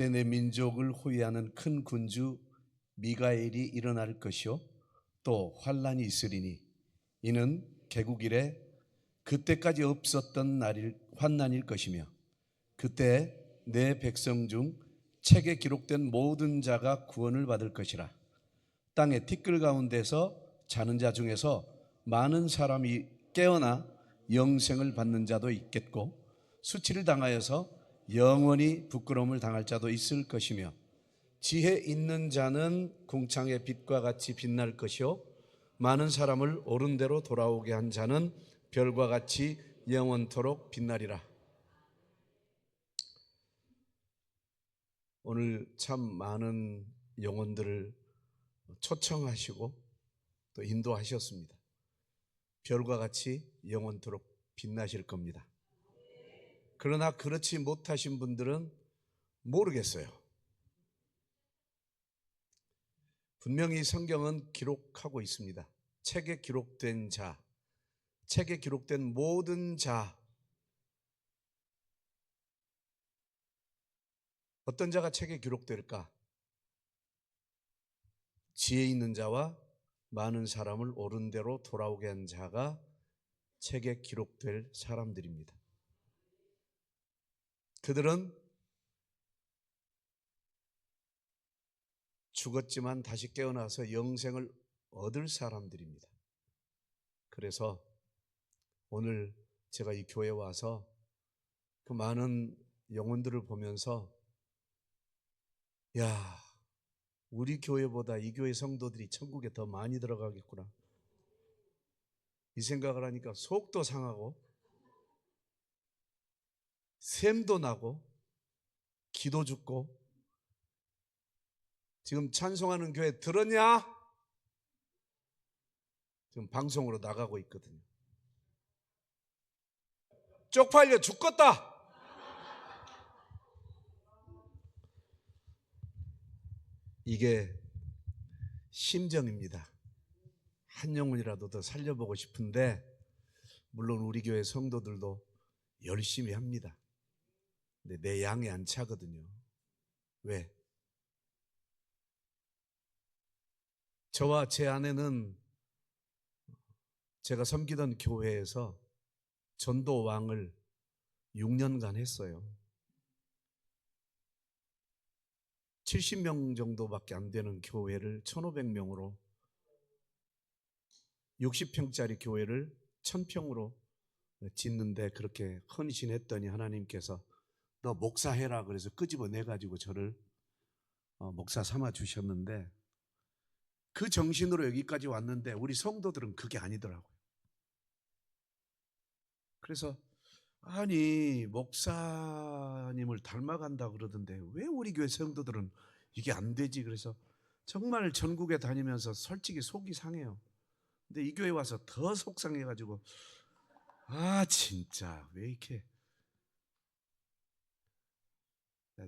내 민족을 호위하는 큰 군주 미가엘이 일어날 것이요 또 환란이 있으리니 이는 개국 이래 그때까지 없었던 환난일 것이며 그때 내 백성 중 책에 기록된 모든 자가 구원을 받을 것이라. 땅의 티끌 가운데서 자는 자 중에서 많은 사람이 깨어나 영생을 받는 자도 있겠고 수치를 당하여서 영원히 부끄러움을 당할 자도 있을 것이며 지혜 있는 자는 궁창의 빛과 같이 빛날 것이요 많은 사람을 옳은 대로 돌아오게 한 자는 별과 같이 영원토록 빛나리라. 오늘 참 많은 영혼들을 초청하시고 또 인도하셨습니다. 별과 같이 영원토록 빛나실 겁니다. 그러나 그렇지 못하신 분들은 모르겠어요. 분명히 성경은 기록하고 있습니다. 책에 기록된 자, 책에 기록된 모든 자, 어떤 자가 책에 기록될까? 지혜 있는 자와 많은 사람을 옳은 대로 돌아오게 한 자가 책에 기록될 사람들입니다. 그들은 죽었지만 다시 깨어나서 영생을 얻을 사람들입니다. 그래서 오늘 제가 이 교회에 와서 그 많은 영혼들을 보면서 야, 우리 교회보다 이 교회 성도들이 천국에 더 많이 들어가겠구나, 이 생각을 하니까 속도 상하고 샘도 나고 기도 죽고. 지금 찬송하는 교회 들었냐? 지금 방송으로 나가고 있거든요. 쪽팔려 죽겠다. 이게 심정입니다. 한 영혼이라도 더 살려보고 싶은데 물론 우리 교회 성도들도 열심히 합니다. 근데 내 양이 안 차거든요. 왜? 저와 제 아내는 제가 섬기던 교회에서 전도왕을 6년간 했어요. 70명 정도밖에 안 되는 교회를 1,500명으로, 60평짜리 교회를 1,000평으로 짓는데 그렇게 헌신했더니 하나님께서 너 목사해라 그래서 끄집어내가지고 저를 목사 삼아 주셨는데, 그 정신으로 여기까지 왔는데 우리 성도들은 그게 아니더라고요. 그래서 아니 목사님을 닮아간다 그러던데 왜 우리 교회 성도들은 이게 안 되지? 그래서 정말 전국에 다니면서 솔직히 속이 상해요. 근데 이 교회 와서 더 속상해가지고 아 진짜 왜 이렇게,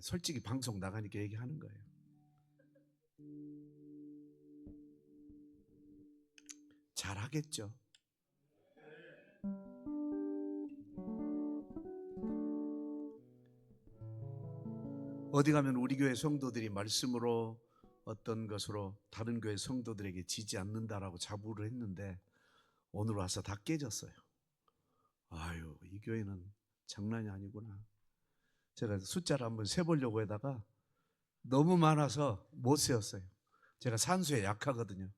솔직히 방송 나가니까 얘기하는 거예요. 잘하겠죠. 어디 가면 우리 교회 성도들이 말씀으로 어떤 것으로 다른 교회 성도들에게 지지 않는다라고 자부를 했는데 오늘 와서 다 깨졌어요. 아유, 이 교회는 장난이 아니구나. 제가 숫자를 한번 세보려고 하다가 너무 많아서 못 세었어요. 제가 산수에 약하거든요.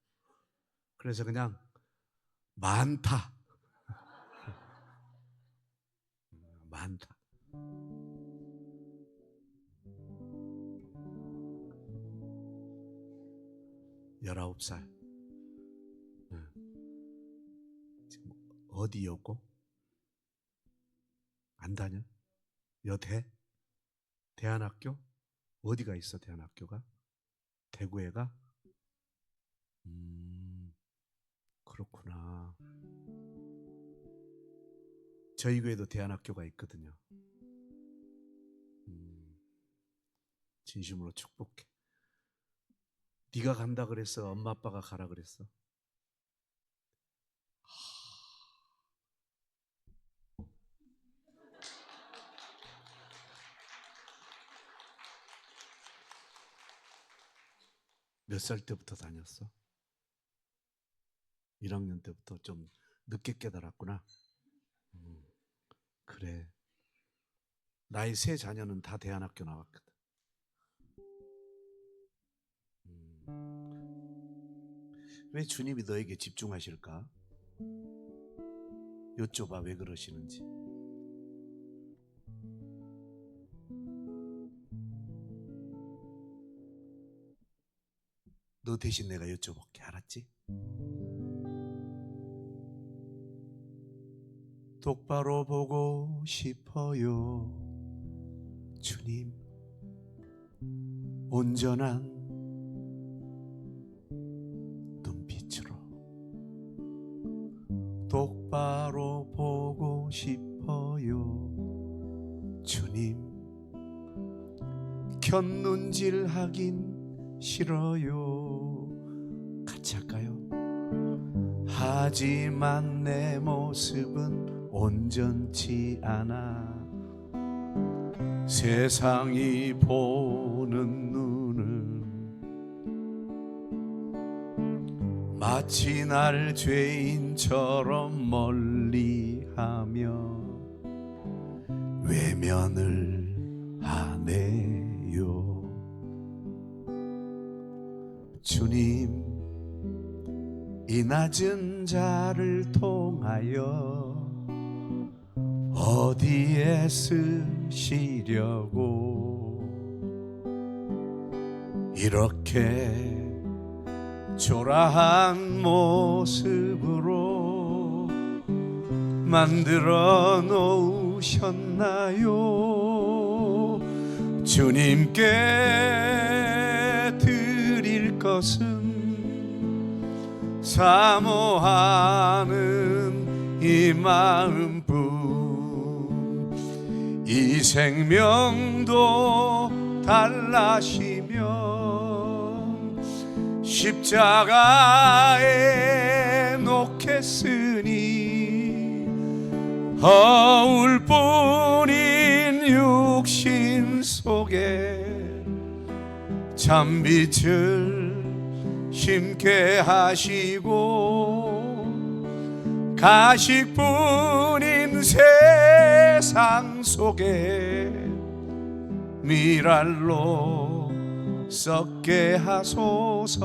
그래서 그냥 많다. 많다. 19살. 지금 어디였고? 안 다녀? 여대? 대안학교? 어디가 있어 대안학교가? 대구에가? 그렇구나. 저희 교회도 대안학교가 있거든요. 진심으로 축복해. 네가 간다 그랬어? 엄마 아빠가 가라 그랬어? 몇 살 때부터 다녔어? 1학년 때부터 좀 늦게 깨달았구나. 그래. 나의 세 자녀는 다 대안학교 나왔거든. 왜 주님이 너에게 집중하실까? 여쭤봐, 왜 그러시는지. 너 대신 내가 여쭤볼게. 알았지? 똑바로 보고 싶어요, 주님. 온전한 눈빛으로 똑바로 보고 싶어요, 주님. 곁눈질하긴 싫어요. 같이 할까요? 하지만 내 모습은 온전치 않아. 세상이 보는 눈은 마치 날 죄인처럼 멀리하며 외면을 하네요. 주님, 이 낮은 자를 통하여 어디에 쓰시려고 이렇게 초라한 모습으로 만들어 놓으셨나요? 주님께 드릴 것은 사모하는 이 마음뿐. 이 생명도 달라시면 십자가에 놓겠으니 허울뿐인 육신 속에 참빛을 심게 하시고 가식뿐인 세상 속에 미랄로 썩게 하소서.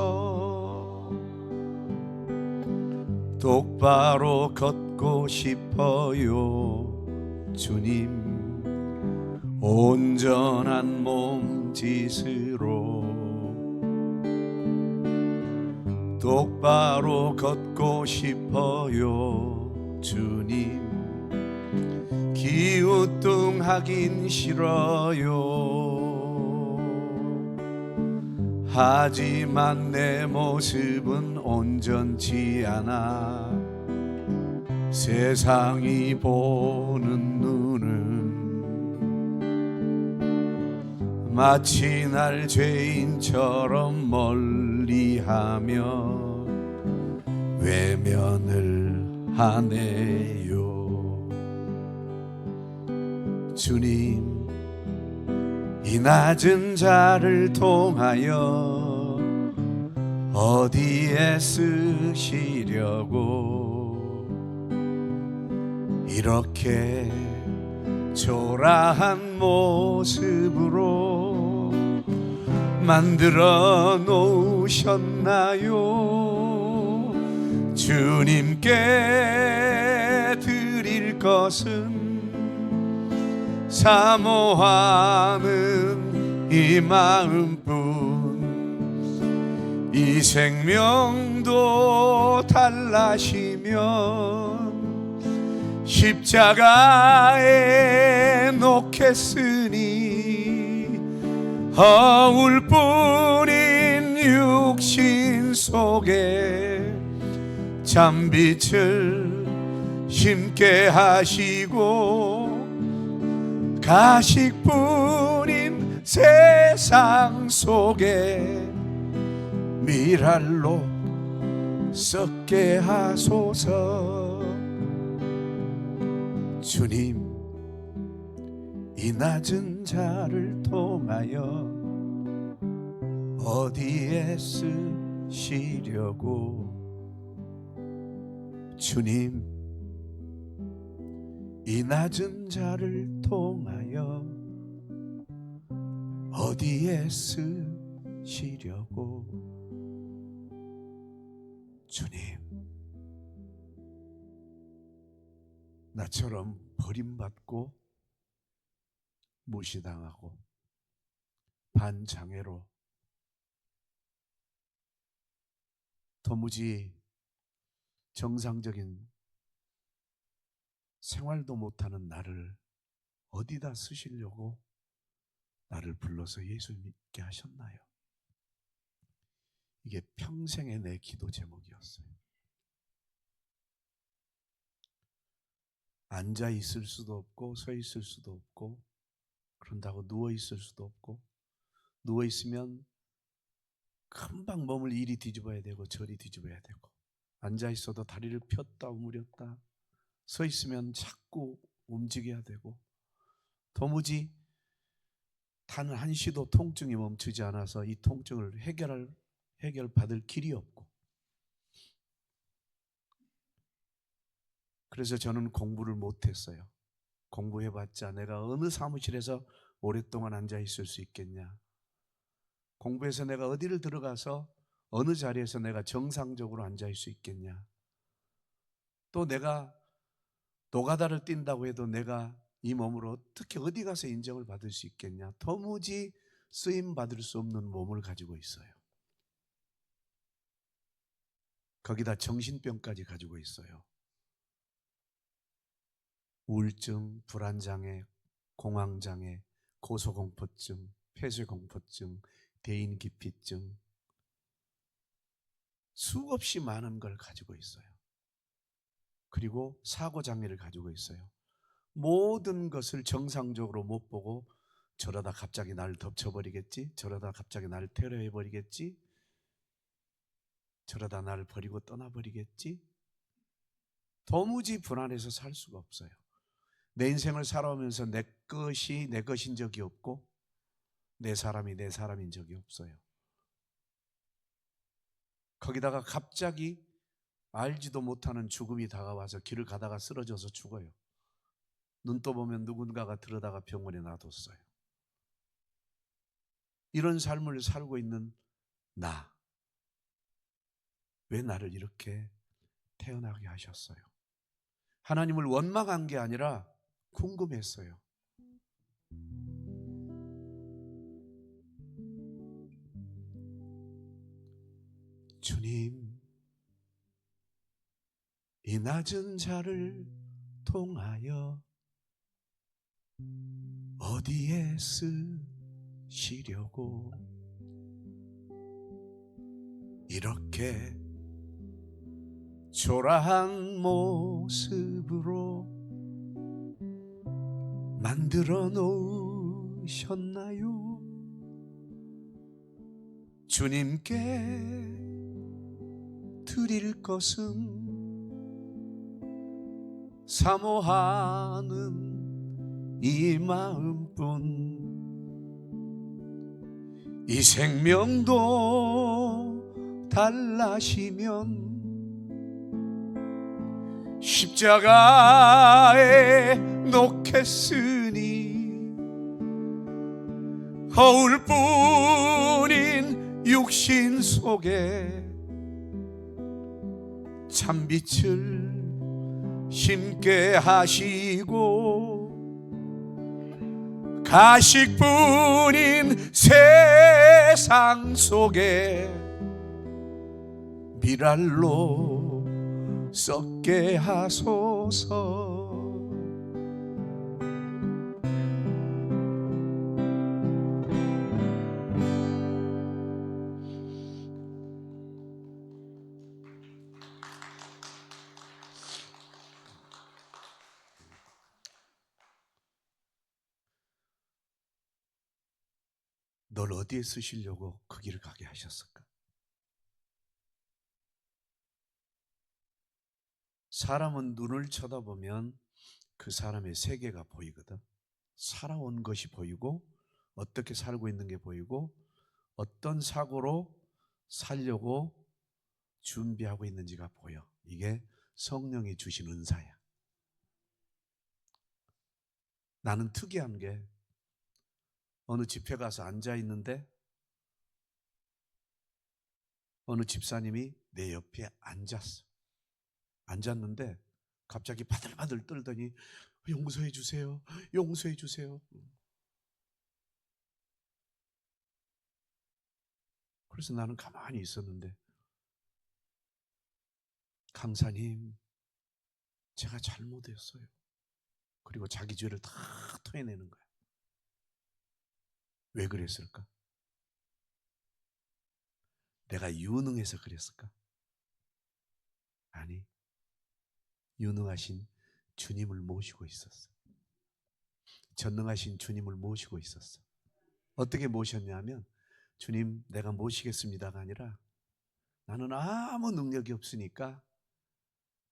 똑바로 걷고 싶어요, 주님. 온전한 몸짓으로 똑바로 걷고 싶어요, 주님. 기우뚱하긴 싫어요. 하지만 내 모습은 온전치 않아. 세상이 보는 눈은 마치 날 죄인처럼 멀리하며 외면을 하네요. 주님, 이 낮은 자를 통하여 어디에 쓰시려고 이렇게 초라한 모습으로 만들어 놓으셨나요? 주님께 드릴 것은 사모하는 이 마음뿐. 이 생명도 달라시면 십자가에 놓겠으니 허울뿐인 육신 속에 참빛을 심게 하시고 가식뿐인 세상 속에 미랄로 썩게 하소서. 주님, 이 낮은 자를 통하여 어디에 쓰시려고 주님 이 낮은 자를 통하여 어디에 쓰시려고 주님 나처럼 버림받고 무시당하고 반장애로 도무지 정상적인 생활도 못하는 나를 어디다 쓰시려고 나를 불러서 예수 믿게 하셨나요? 이게 평생의 내 기도 제목이었어요. 앉아 있을 수도 없고 서 있을 수도 없고 그런다고 누워 있을 수도 없고 누워 있으면 금방 몸을 이리 뒤집어야 되고 저리 뒤집어야 되고 앉아 있어도 다리를 폈다 오므렸다 서 있으면 자꾸 움직여야 되고 도무지 단 한시도 통증이 멈추지 않아서 이 통증을 해결받을 길이 없고 그래서 저는 공부를 못했어요. 공부해봤자 내가 어느 사무실에서 오랫동안 앉아 있을 수 있겠냐. 공부해서 내가 어디를 들어가서 어느 자리에서 내가 정상적으로 앉아 있을 수 있겠냐. 또 내가 노가다를 뛴다고 해도 내가 이 몸으로 어떻게 어디 가서 인정을 받을 수 있겠냐. 도무지 쓰임받을 수 없는 몸을 가지고 있어요. 거기다 정신병까지 가지고 있어요. 우울증, 불안장애, 공황장애, 고소공포증, 폐쇄공포증, 대인기피증 수없이 많은 걸 가지고 있어요. 그리고 사고장애를 가지고 있어요. 모든 것을 정상적으로 못 보고 저러다 갑자기 나를 덮쳐버리겠지, 저러다 갑자기 나를 테러해버리겠지, 저러다 나를 버리고 떠나버리겠지. 도무지 불안해서 살 수가 없어요. 내 인생을 살아오면서 내 것이 내 것인 적이 없고 내 사람이 내 사람인 적이 없어요. 거기다가 갑자기 알지도 못하는 죽음이 다가와서 길을 가다가 쓰러져서 죽어요. 눈 떠보면 누군가가 들여다가 병원에 놔뒀어요. 이런 삶을 살고 있는 나, 왜 나를 이렇게 태어나게 하셨어요? 하나님을 원망한 게 아니라 궁금했어요. 주님, 이 낮은 자를 통하여 어디에 쓰시려고 이렇게 초라한 모습으로 만들어 놓으셨나요? 주님께 드릴 것은 사모하는 이 마음뿐. 이 생명도 달라시면 십자가에 놓겠으니 허울뿐인 육신 속에 참빛을 심게 하시고 가식뿐인 세상 속에 미랄로 썩게 하소서. 널 어디에 쓰시려고 그 길을 가게 하셨을까? 사람은 눈을 쳐다보면 그 사람의 세계가 보이거든. 살아온 것이 보이고 어떻게 살고 있는 게 보이고 어떤 사고로 살려고 준비하고 있는지가 보여. 이게 성령이 주신 은사야. 나는 특이한 게 어느 집회 가서 앉아 있는데 어느 집사님이 내 옆에 앉았는데 갑자기 바들바들 떨더니 용서해 주세요. 용서해 주세요. 그래서 나는 가만히 있었는데 강사님, 제가 잘못했어요. 그리고 자기 죄를 다 토해내는 거야. 왜 그랬을까? 내가 유능해서 그랬을까? 아니, 유능하신 주님을 모시고 있었어. 전능하신 주님을 모시고 있었어. 어떻게 모셨냐면 주님 내가 모시겠습니다가 아니라 나는 아무 능력이 없으니까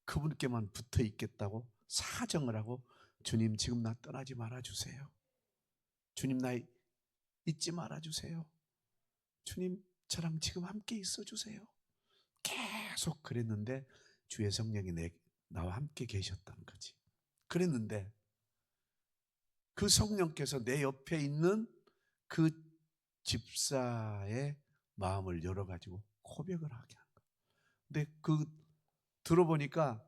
그분께만 붙어 있겠다고 사정을 하고 주님 지금 나 떠나지 말아주세요. 주님 나 잊지 말아주세요. 주님 저랑 지금 함께 있어주세요. 계속 그랬는데 주의 성령이 나와 함께 계셨다는 거지. 그랬는데 그 성령께서 내 옆에 있는 그 집사의 마음을 열어가지고 고백을 하게 한 거예요. 근데 들어보니까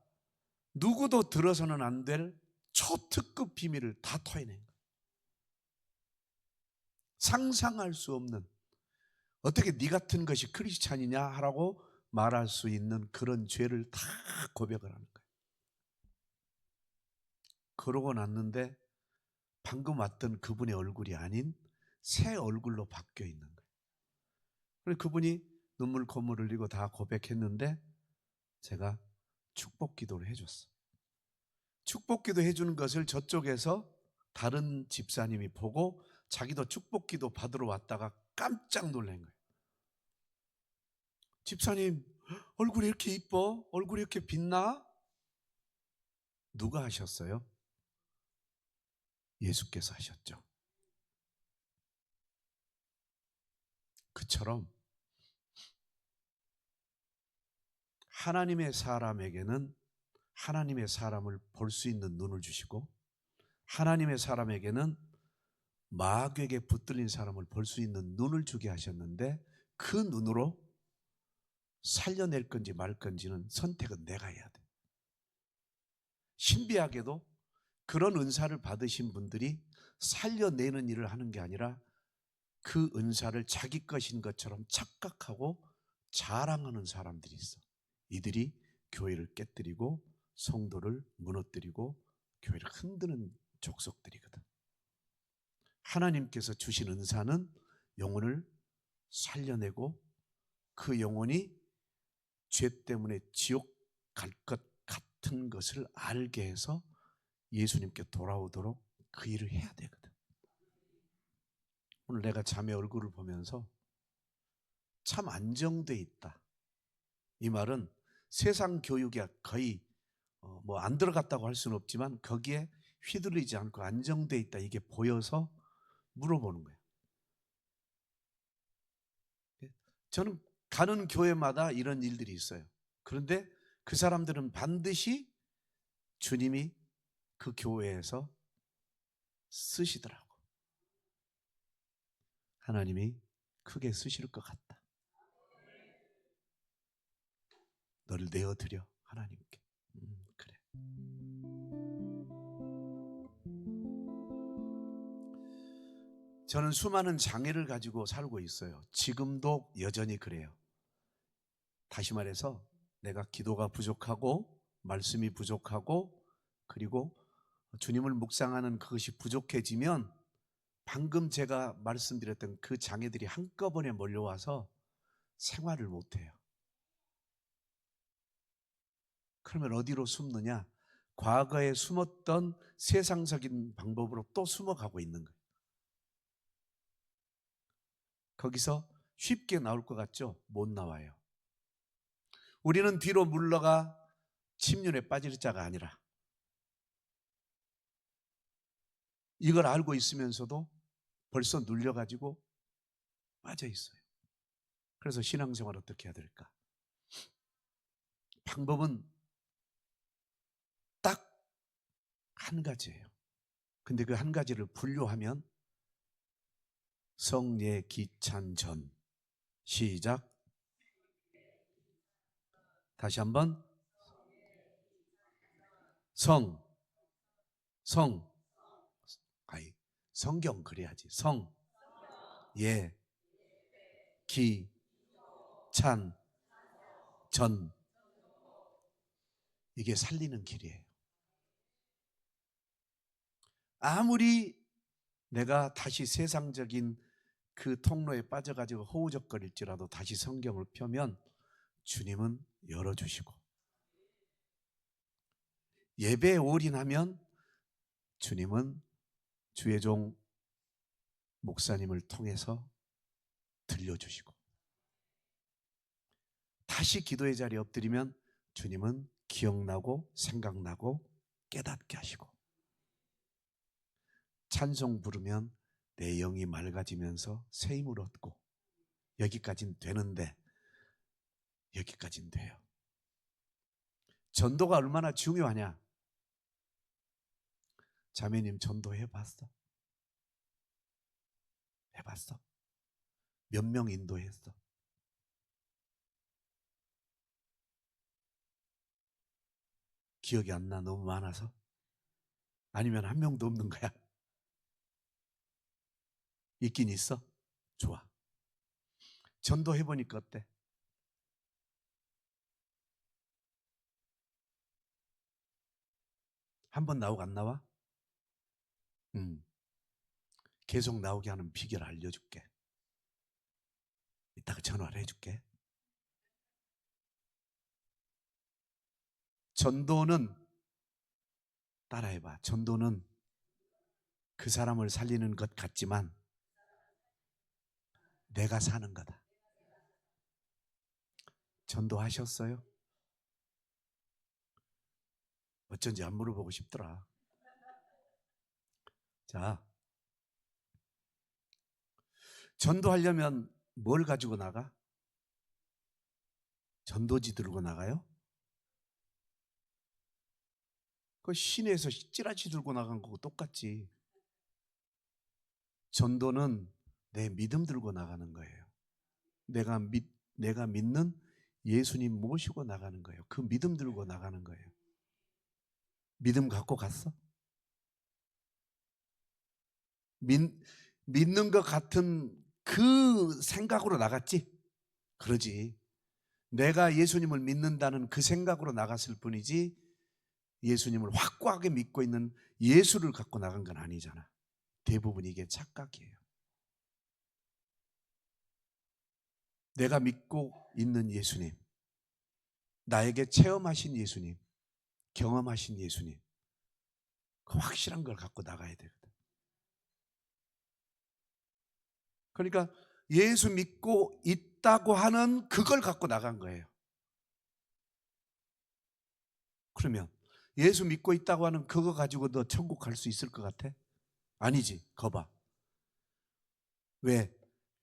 누구도 들어서는 안 될 초특급 비밀을 다 토해낸 거예요. 상상할 수 없는, 어떻게 네 같은 것이 크리스찬이냐 하라고 말할 수 있는 그런 죄를 다 고백을 하는 거예요. 그러고 났는데 방금 왔던 그분의 얼굴이 아닌 새 얼굴로 바뀌어 있는 거예요. 그래서 그분이 눈물 콧물 흘리고 다 고백했는데 제가 축복 기도를 해줬어요. 축복 기도 해주는 것을 저쪽에서 다른 집사님이 보고 자기도 축복 기도 받으러 왔다가 깜짝 놀란 거예요. 집사님 얼굴이 이렇게 이뻐? 얼굴이 이렇게 빛나? 누가 하셨어요? 예수께서 하셨죠. 그처럼 하나님의 사람에게는 하나님의 사람을 볼 수 있는 눈을 주시고 하나님의 사람에게는 마귀에게 붙들린 사람을 볼 수 있는 눈을 주게 하셨는데 그 눈으로 살려낼 건지 말 건지는 선택은 내가 해야 돼. 신비하게도 그런 은사를 받으신 분들이 살려내는 일을 하는 게 아니라 그 은사를 자기 것인 것처럼 착각하고 자랑하는 사람들이 있어. 이들이 교회를 깨뜨리고 성도를 무너뜨리고 교회를 흔드는 족속들이거든. 하나님께서 주신 은사는 영혼을 살려내고 그 영혼이 죄 때문에 지옥 갈 것 같은 것을 알게 해서 예수님께 돌아오도록 그 일을 해야 되거든. 오늘 내가 자매 얼굴을 보면서 참 안정돼 있다. 이 말은 세상 교육이 거의 안 들어갔다고 할 수는 없지만 거기에 휘둘리지 않고 안정돼 있다. 이게 보여서 물어보는 거예요. 저는 가는 교회마다 이런 일들이 있어요. 그런데 그 사람들은 반드시 주님이 그 교회에서 쓰시더라고. 하나님이 크게 쓰실 것 같다. 너를 내어드려 하나님께. 그래. 저는 수많은 장애를 가지고 살고 있어요. 지금도 여전히 그래요. 다시 말해서 내가 기도가 부족하고 말씀이 부족하고 그리고 주님을 묵상하는 그것이 부족해지면 방금 제가 말씀드렸던 그 장애들이 한꺼번에 몰려와서 생활을 못해요. 그러면 어디로 숨느냐? 과거에 숨었던 세상적인 방법으로 또 숨어가고 있는 거예요. 거기서 쉽게 나올 것 같죠? 못 나와요. 우리는 뒤로 물러가 침륜에 빠질 자가 아니라 이걸 알고 있으면서도 벌써 눌려가지고 빠져 있어요. 그래서 신앙생활 어떻게 해야 될까? 방법은 딱 한 가지예요. 근데 그 한 가지를 분류하면 성례 기찬 전. 시작. 다시 한번. 성. 아이, 성경 그래야지. 성. 예. 기. 찬. 전. 이게 살리는 길이에요. 아무리 내가 다시 세상적인 그 통로에 빠져가지고 허우적거릴지라도 다시 성경을 펴면 주님은 열어주시고, 예배에 올인하면 주님은 주의 종 목사님을 통해서 들려주시고, 다시 기도의 자리에 엎드리면 주님은 기억나고 생각나고 깨닫게 하시고, 찬송 부르면 내 영이 맑아지면서 새 힘을 얻고, 여기까지는 되는데 여기까지는 돼요. 전도가 얼마나 중요하냐? 자매님 전도 해봤어? 해봤어? 몇 명 인도했어? 기억이 안 나, 너무 많아서? 아니면 한 명도 없는 거야? 있긴 있어? 좋아. 전도 해보니까 어때? 한 번 나오고 안 나와? 계속 나오게 하는 비결 알려줄게. 이따가 전화를 해줄게. 전도는, 따라해봐. 전도는 그 사람을 살리는 것 같지만 내가 사는 거다. 전도하셨어요? 어쩐지 안 물어보고 싶더라. 자, 전도하려면 뭘 가지고 나가? 전도지 들고 나가요? 그 시내에서 찌라시 들고 나간 거고 똑같지. 전도는 내 믿음 들고 나가는 거예요. 내가 믿는 예수님 모시고 나가는 거예요. 그 믿음 들고 나가는 거예요. 믿음 갖고 갔어? 믿는 것 같은 그 생각으로 나갔지? 그러지. 내가 예수님을 믿는다는 그 생각으로 나갔을 뿐이지, 예수님을 확고하게 믿고 있는 예수를 갖고 나간 건 아니잖아. 대부분 이게 착각이에요. 내가 믿고 있는 예수님, 나에게 체험하신 예수님, 경험하신 예수님, 그 확실한 걸 갖고 나가야 되거든. 그러니까 예수 믿고 있다고 하는 그걸 갖고 나간 거예요. 그러면 예수 믿고 있다고 하는 그거 가지고 너 천국 갈 수 있을 것 같아? 아니지. 거봐. 왜?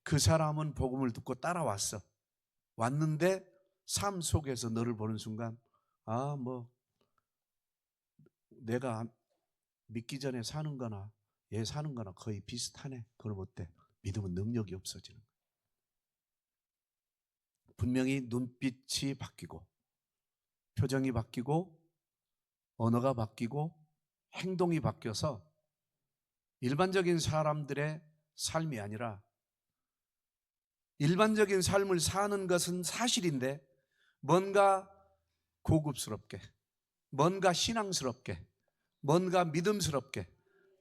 그 사람은 복음을 듣고 따라왔어. 왔는데 삶 속에서 너를 보는 순간, 내가 믿기 전에 사는 거나 얘 사는 거나 거의 비슷하네. 그럼 어때? 믿음은 능력이 없어지는 거야. 분명히 눈빛이 바뀌고, 표정이 바뀌고, 언어가 바뀌고, 행동이 바뀌어서 일반적인 사람들의 삶이 아니라, 일반적인 삶을 사는 것은 사실인데 뭔가 고급스럽게, 뭔가 신앙스럽게, 뭔가 믿음스럽게,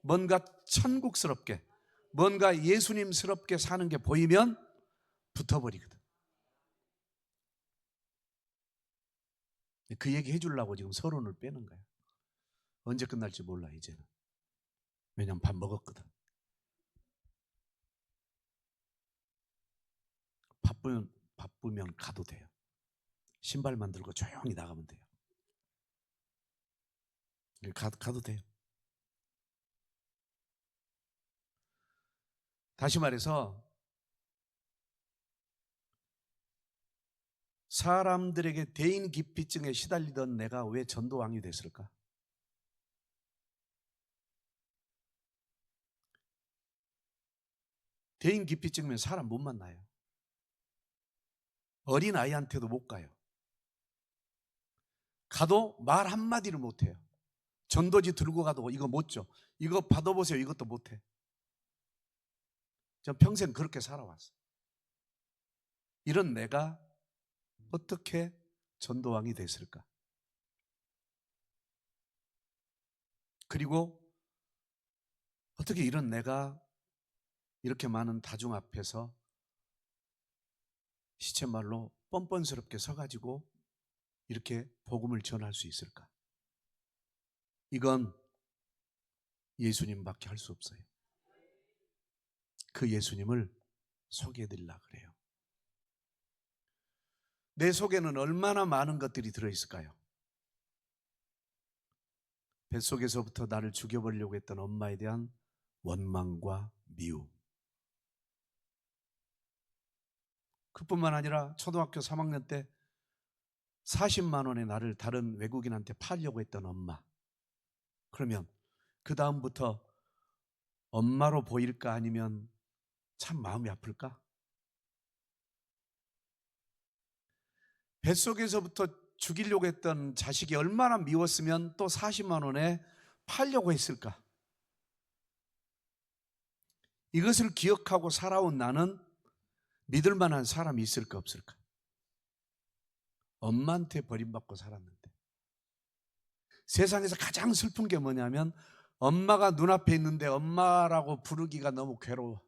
뭔가 천국스럽게, 뭔가 예수님스럽게 사는 게 보이면 붙어버리거든. 그 얘기 해주려고 지금 서론을 빼는 거야. 언제 끝날지 몰라 이제는. 왜냐면 밥 먹었거든. 바쁘면 가도 돼요. 신발만 들고 조용히 나가면 돼요. 가도 돼요. 다시 말해서 사람들에게 대인기피증에 시달리던 내가 왜 전도왕이 됐을까? 대인기피증이면 사람 못 만나요. 어린아이한테도 못 가요. 가도 말 한마디를 못 해요. 전도지 들고 가도 이거 못 줘. 이거 받아보세요. 이것도 못 해. 전 평생 그렇게 살아왔어요. 이런 내가 어떻게 전도왕이 됐을까? 그리고 어떻게 이런 내가 이렇게 많은 다중 앞에서 시쳇말로 뻔뻔스럽게 서가지고 이렇게 복음을 전할 수 있을까? 이건 예수님밖에 할 수 없어요. 그 예수님을 소개해드리려고 그래요. 내 속에는 얼마나 많은 것들이 들어있을까요? 뱃속에서부터 나를 죽여버리려고 했던 엄마에 대한 원망과 미움. 그뿐만 아니라 초등학교 3학년 때 40만 원에 나를 다른 외국인한테 팔려고 했던 엄마. 그러면 그 다음부터 엄마로 보일까 아니면 참 마음이 아플까? 뱃속에서부터 죽이려고 했던 자식이 얼마나 미웠으면 또 40만 원에 팔려고 했을까? 이것을 기억하고 살아온 나는 믿을 만한 사람이 있을까 없을까? 엄마한테 버림받고 살았는데 세상에서 가장 슬픈 게 뭐냐면 엄마가 눈앞에 있는데 엄마라고 부르기가 너무 괴로워.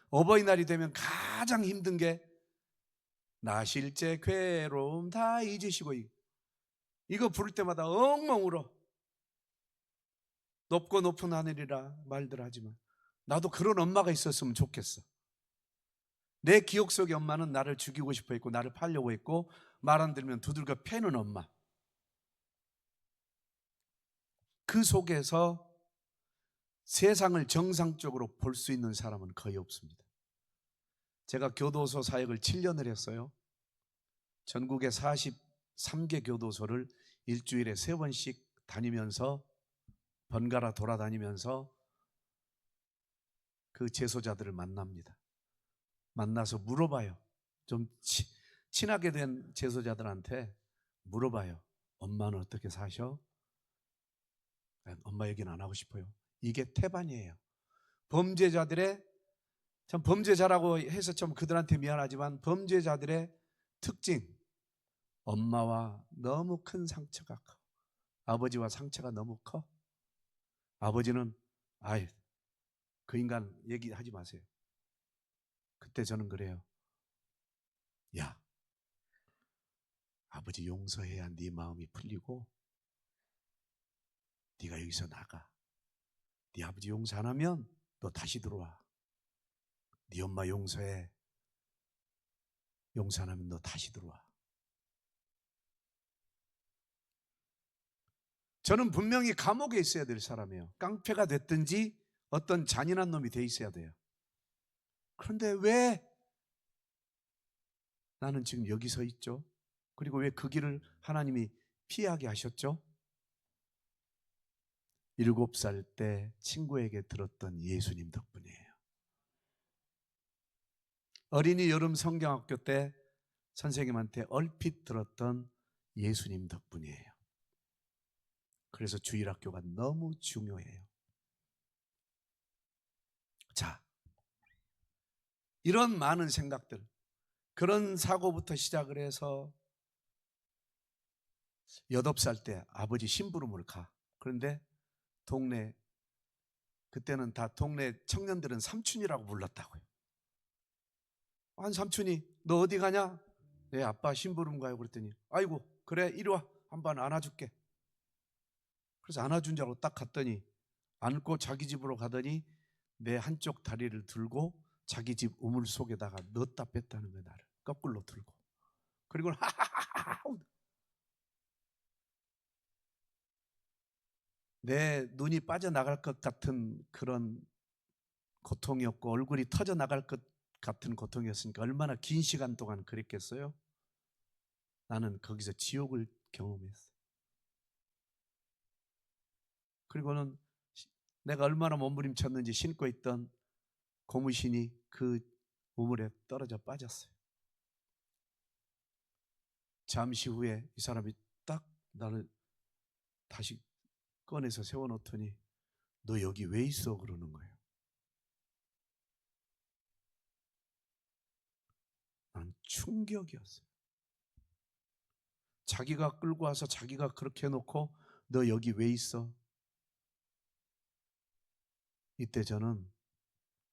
어버이날이 되면 가장 힘든 게 나실제 괴로움 다 잊으시고 이거 부를 때마다 엉엉 울어. 높고 높은 하늘이라 말들 하지만 나도 그런 엄마가 있었으면 좋겠어. 내 기억 속의 엄마는 나를 죽이고 싶어 했고 나를 팔려고 했고 말 안 들으면 두들겨 패는 엄마. 그 속에서 세상을 정상적으로 볼 수 있는 사람은 거의 없습니다. 제가 교도소 사역을 7년을 했어요. 전국의 43개 교도소를 일주일에 3번씩 다니면서 번갈아 돌아다니면서 그 재소자들을 만납니다. 만나서 물어봐요. 좀 친하게 된 재소자들한테 물어봐요. 엄마는 어떻게 사셔? 엄마 얘기는 안 하고 싶어요. 이게 태반이에요. 범죄자들의, 참 범죄자라고 해서 좀 그들한테 미안하지만 범죄자들의 특징, 엄마와 너무 큰 상처가 커. 아버지와 상처가 너무 커. 아버지는 아이 그 인간 얘기하지 마세요. 그때 저는 그래요. 야, 아버지 용서해야 네 마음이 풀리고 네가 여기서 나가. 네 아버지 용서 안 하면 너 다시 들어와. 네 엄마 용서해. 용서 안 하면 너 다시 들어와. 저는 분명히 감옥에 있어야 될 사람이에요. 깡패가 됐든지 어떤 잔인한 놈이 돼 있어야 돼요. 그런데 왜 나는 지금 여기 서 있죠? 그리고 왜 그 길을 하나님이 피하게 하셨죠? 7살 때 친구에게 들었던 예수님 덕분이에요. 어린이 여름 성경학교 때 선생님한테 얼핏 들었던 예수님 덕분이에요. 그래서 주일학교가 너무 중요해요. 자, 이런 많은 생각들, 그런 사고부터 시작을 해서 8살 때 아버지 심부름을 가. 그런데 동네, 그때는 다 동네 청년들은 삼촌이라고 불렀다고요. 한 삼촌이 너 어디 가냐? 내 아빠 심부름 가요. 그랬더니 아이고 그래 이리 와 한번 안아줄게. 그래서 안아준 줄 알고 딱 갔더니 안고 자기 집으로 가더니 내 한쪽 다리를 들고 자기 집 우물 속에다가 넣었다 뺐다는 거야. 나를 거꾸로 들고. 그리고 하하하하 내 눈이 빠져나갈 것 같은 그런 고통이었고 얼굴이 터져나갈 것 같은 고통이었으니까 얼마나 긴 시간 동안 그랬겠어요? 나는 거기서 지옥을 경험했어요. 그리고는 내가 얼마나 몸부림쳤는지 신고 있던 고무신이 그 우물에 떨어져 빠졌어요. 잠시 후에 이 사람이 딱 나를 다시 꺼내서 세워놓더니 너 여기 왜 있어? 그러는 거예요. 난 충격이었어요. 자기가 끌고 와서 자기가 그렇게 해놓고 너 여기 왜 있어? 이때 저는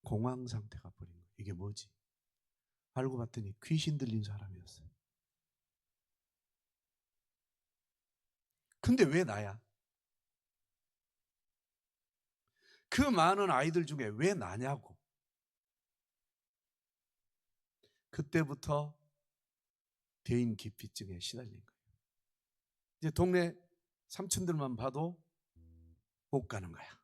공황 상태가 버린 거예요. 이게 뭐지? 알고 봤더니 귀신 들린 사람이었어요. 근데 왜 나야? 그 많은 아이들 중에 왜 나냐고. 그때부터 대인 기피증에 시달린 거예요. 이제 동네 삼촌들만 봐도 못 가는 거야.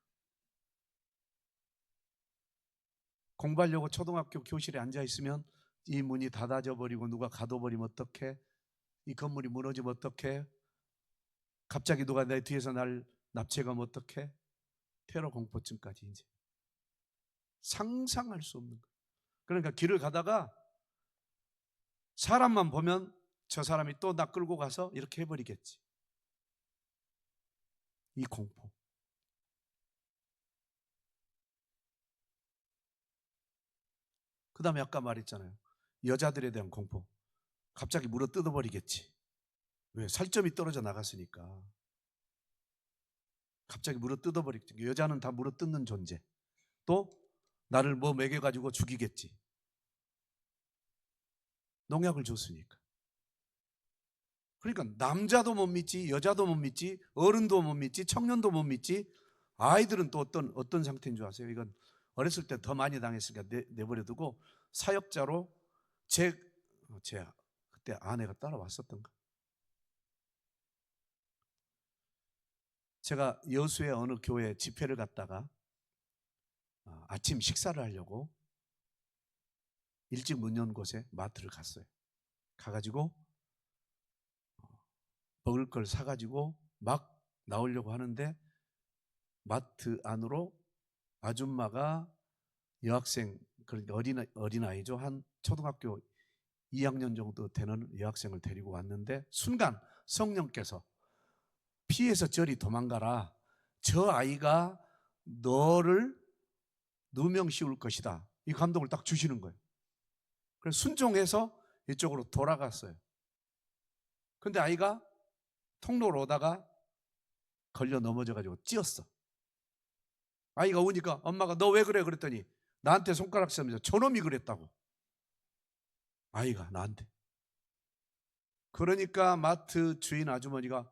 공부하려고 초등학교 교실에 앉아 있으면 이 문이 닫아져 버리고 누가 가둬버리면 어떡해? 이 건물이 무너지면 어떡해? 갑자기 누가 내 뒤에서 날 납치해가면 어떡해? 테러 공포증까지 이제 상상할 수 없는 거예요. 그러니까 길을 가다가 사람만 보면 저 사람이 또 나 끌고 가서 이렇게 해버리겠지. 이 공포. 그 다음에 아까 말했잖아요. 여자들에 대한 공포. 갑자기 물어 뜯어버리겠지. 왜? 살점이 떨어져 나갔으니까. 갑자기 물어 뜯어버리겠지. 여자는 다 물어 뜯는 존재. 또 나를 뭐 먹여가지고 죽이겠지. 농약을 줬으니까. 그러니까 남자도 못 믿지, 여자도 못 믿지, 어른도 못 믿지, 청년도 못 믿지. 아이들은 또 어떤 상태인 줄 아세요? 이건 어렸을 때 더 많이 당했으니까 내버려두고 사역자로 제 그때 아내가 따라왔었던가. 제가 여수의 어느 교회 집회를 갔다가 아침 식사를 하려고 일찍 문 연 곳에 마트를 갔어요. 가가지고 먹을 걸 사가지고 막 나오려고 하는데 마트 안으로 아줌마가 여학생, 그러니까 어린아이죠. 한 초등학교 2학년 정도 되는 여학생을 데리고 왔는데 순간 성령께서 피해서 저리 도망가라. 저 아이가 너를 누명 씌울 것이다. 이 감동을 딱 주시는 거예요. 그래서 순종해서 이쪽으로 돌아갔어요. 근데 아이가 통로로 오다가 걸려 넘어져가지고 찧었어. 아이가 오니까 엄마가 너 왜 그래? 그랬더니 나한테 손가락 쓰면서 저놈이 그랬다고. 아이가 나한테. 그러니까 마트 주인 아주머니가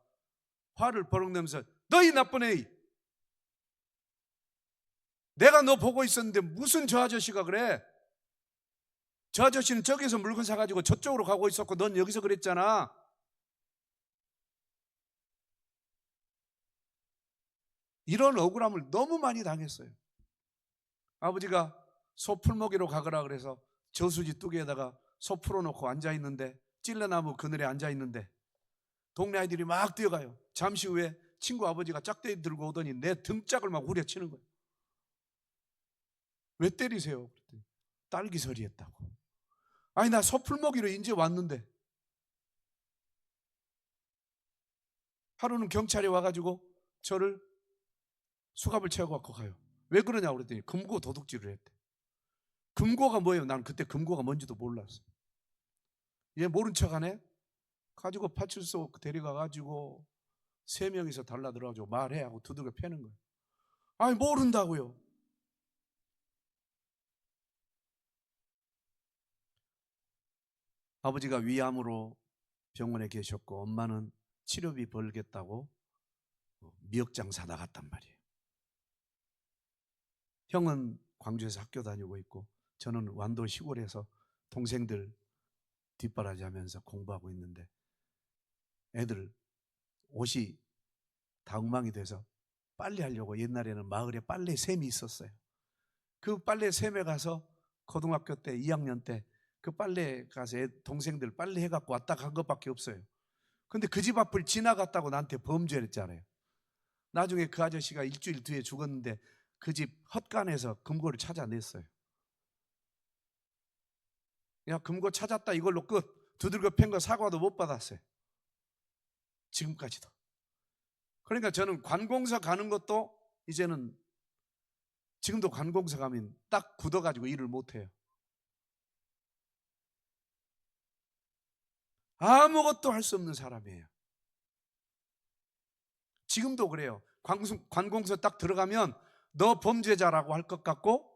화를 버럭 내면서 너희 나쁜 애, 내가 너 보고 있었는데 무슨 저 아저씨가 그래? 저 아저씨는 저기서 물건 사가지고 저쪽으로 가고 있었고 넌 여기서 그랬잖아. 이런 억울함을 너무 많이 당했어요. 아버지가 소 풀먹이로 가거라 그래서 저수지 뚜기에다가 소 풀어놓고 앉아있는데, 찔레나무 그늘에 앉아있는데 동네 아이들이 막 뛰어가요. 잠시 후에 친구 아버지가 짝대기 들고 오더니 내 등짝을 막 후려치는 거예요. 왜 때리세요? 그랬더니 딸기설이 했다고. 아니 나 소 풀먹이로 인제 왔는데. 하루는 경찰이 와가지고 저를 수갑을 채우고 갖고 가요. 왜 그러냐고 그랬더니 금고 도둑질을 했대. 금고가 뭐예요? 난 그때 금고가 뭔지도 몰랐어. 얘 모른 척하네. 가지고 파출소 데려가가지고 3명이서 달라들어가지고 말해 하고 두들겨 패는 거예요. 아니 모른다고요. 아버지가 위암으로 병원에 계셨고 엄마는 치료비 벌겠다고 미역장 사다 갔단 말이에요. 형은 광주에서 학교 다니고 있고 저는 완도 시골에서 동생들 뒷바라지하면서 공부하고 있는데 애들 옷이 다 엉망이 돼서 빨래 하려고 옛날에는 마을에 빨래 샘이 있었어요. 그 빨래 샘에 가서 고등학교 때 2학년 때 그 빨래 가서 동생들 빨래 해갖고 왔다 간 것밖에 없어요. 근데 그 집 앞을 지나갔다고 나한테 범죄를 했잖아요. 나중에 그 아저씨가 일주일 뒤에 죽었는데 그 집 헛간에서 금고를 찾아냈어요. 야, 금고 찾았다 이걸로 끝. 두들겨 팬 거 사과도 못 받았어요. 지금까지도. 그러니까 저는 관공서 가는 것도 이제는 지금도 관공서 가면 딱 굳어가지고 일을 못해요. 아무것도 할 수 없는 사람이에요. 지금도 그래요. 관공서 딱 들어가면 너 범죄자라고 할 것 같고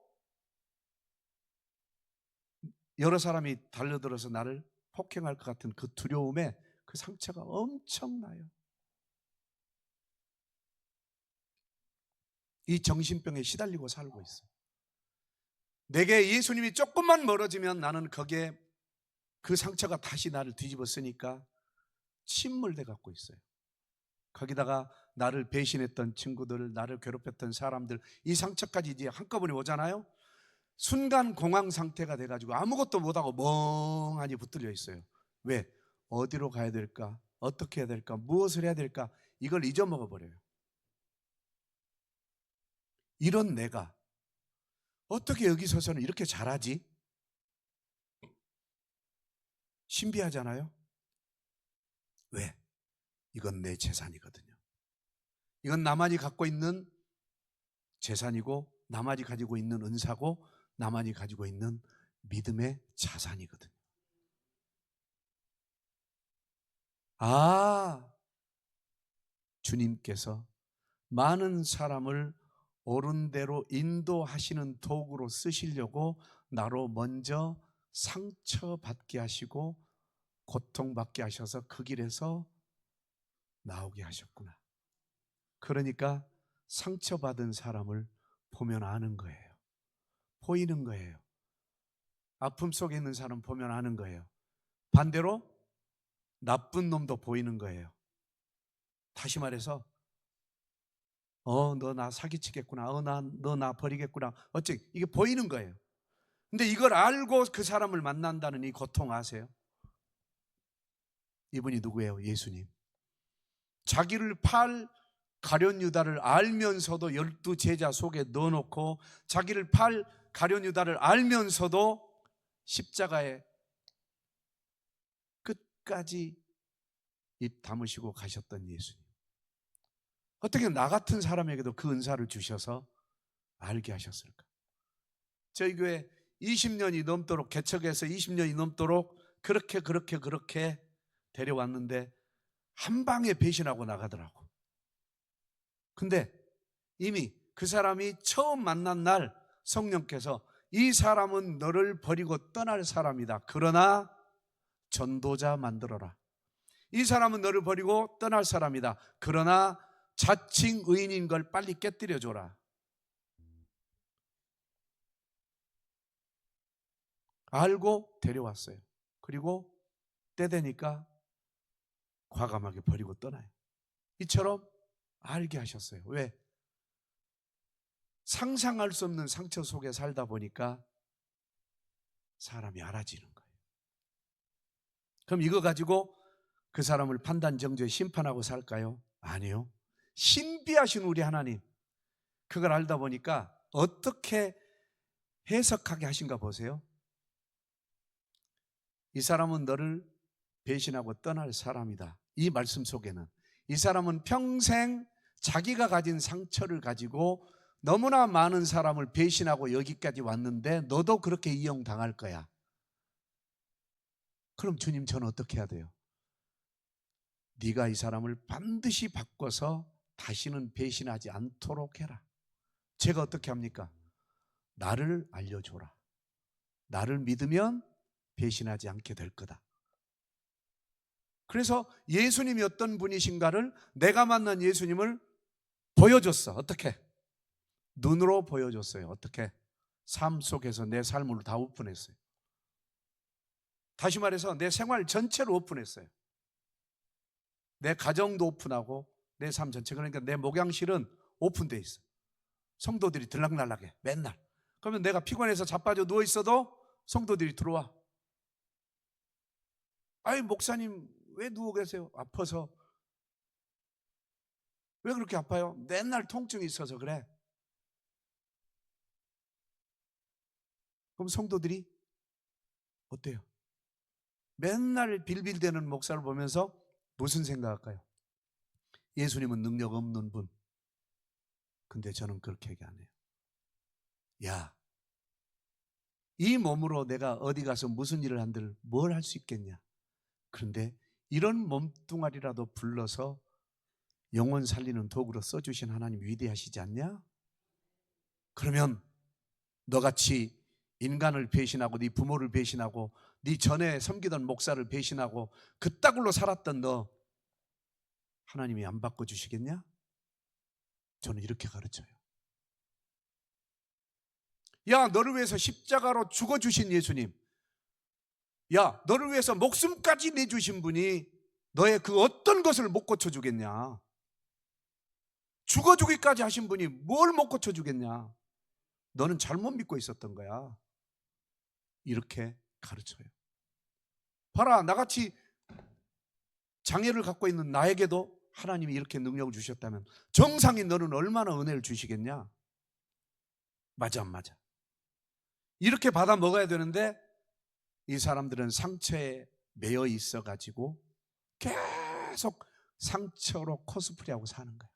여러 사람이 달려들어서 나를 폭행할 것 같은 그 두려움에 그 상처가 엄청나요. 이 정신병에 시달리고 살고 있어요. 내게 예수님이 조금만 멀어지면 나는 거기에 그 상처가 다시 나를 뒤집어 쓰니까 침몰돼 갖고 있어요. 거기다가 나를 배신했던 친구들, 나를 괴롭혔던 사람들, 이 상처까지 이제 한꺼번에 오잖아요. 순간 공황 상태가 돼가지고 아무것도 못하고 멍하니 붙들려 있어요. 왜? 어디로 가야 될까? 어떻게 해야 될까? 무엇을 해야 될까? 이걸 잊어먹어 버려요. 이런 내가 어떻게 여기 서서는 이렇게 잘하지? 신비하잖아요. 왜? 이건 내 재산이거든요. 이건 나만이 갖고 있는 재산이고 나만이 가지고 있는 은사고 나만이 가지고 있는 믿음의 자산이거든요. 아, 주님께서 많은 사람을 옳은 대로 인도하시는 도구로 쓰시려고 나로 먼저 상처받게 하시고 고통받게 하셔서 그 길에서 나오게 하셨구나. 그러니까 상처받은 사람을 보면 아는 거예요. 보이는 거예요. 아픔 속에 있는 사람 보면 아는 거예요. 반대로 나쁜 놈도 보이는 거예요. 다시 말해서 너 나 사기치겠구나. 너 나 버리겠구나. 어째 이게 보이는 거예요. 근데 이걸 알고 그 사람을 만난다는 이 고통 아세요? 이분이 누구예요? 예수님. 자기를 팔 가룟 유다를 알면서도 12제자 속에 넣어놓고 자기를 팔 가룟 유다를 알면서도 십자가에 끝까지 입 다무시고 가셨던 예수님. 어떻게 나 같은 사람에게도 그 은사를 주셔서 알게 하셨을까? 저희 교회 20년이 넘도록 개척해서 20년이 넘도록 그렇게 데려왔는데 한 방에 배신하고 나가더라고. 근데 이미 그 사람이 처음 만난 날 성령께서 이 사람은 너를 버리고 떠날 사람이다. 그러나 전도자 만들어라. 이 사람은 너를 버리고 떠날 사람이다. 그러나 자칭 의인인 걸 빨리 깨뜨려 줘라. 알고 데려왔어요. 그리고 때 되니까 과감하게 버리고 떠나요. 이처럼 알게 하셨어요. 왜? 상상할 수 없는 상처 속에 살다 보니까 사람이 알아지는 거예요. 그럼 이거 가지고 그 사람을 판단, 정죄, 심판하고 살까요? 아니요. 신비하신 우리 하나님, 그걸 알다 보니까 어떻게 해석하게 하신가 보세요. 이 사람은 너를 배신하고 떠날 사람이다. 이 말씀 속에는 이 사람은 평생 자기가 가진 상처를 가지고 너무나 많은 사람을 배신하고 여기까지 왔는데 너도 그렇게 이용당할 거야. 그럼 주님, 저는 어떻게 해야 돼요? 네가 이 사람을 반드시 바꿔서 다시는 배신하지 않도록 해라. 제가 어떻게 합니까? 나를 알려줘라. 나를 믿으면 배신하지 않게 될 거다. 그래서 예수님이 어떤 분이신가를 내가 만난 예수님을 보여줬어. 어떻게? 눈으로 보여줬어요. 어떻게? 삶 속에서 내 삶을 다 오픈했어요. 다시 말해서 내 생활 전체를 오픈했어요. 내 가정도 오픈하고 내 삶 전체, 그러니까 내 목양실은 오픈되어 있어요. 성도들이 들락날락해. 맨날 그러면 내가 피곤해서 자빠져 누워 있어도 성도들이 들어와. 아이, 목사님 왜 누워 계세요? 아파서. 왜 그렇게 아파요? 맨날 통증이 있어서 그래. 그럼 성도들이 어때요? 맨날 빌빌대는 목사를 보면서 무슨 생각할까요? 예수님은 능력 없는 분. 근데 저는 그렇게 얘기 안 해요. 야, 이 몸으로 내가 어디 가서 무슨 일을 한들 뭘 할 수 있겠냐? 그런데 이런 몸뚱아리라도 불러서 영혼 살리는 도구로 써주신 하나님 위대하시지 않냐? 그러면 너같이 인간을 배신하고 네 부모를 배신하고 네 전에 섬기던 목사를 배신하고 그따굴로 살았던 너 하나님이 안 바꿔주시겠냐? 저는 이렇게 가르쳐요. 야, 너를 위해서 십자가로 죽어주신 예수님, 야, 너를 위해서 목숨까지 내주신 분이 너의 그 어떤 것을 못 고쳐주겠냐? 죽어주기까지 하신 분이 뭘 못 고쳐주겠냐? 너는 잘못 믿고 있었던 거야. 이렇게 가르쳐요. 봐라, 나같이 장애를 갖고 있는 나에게도 하나님이 이렇게 능력을 주셨다면 정상인 너는 얼마나 은혜를 주시겠냐? 맞아, 안 맞아? 이렇게 받아 먹어야 되는데 이 사람들은 상처에 매여 있어가지고 계속 상처로 코스프레하고 사는 거야.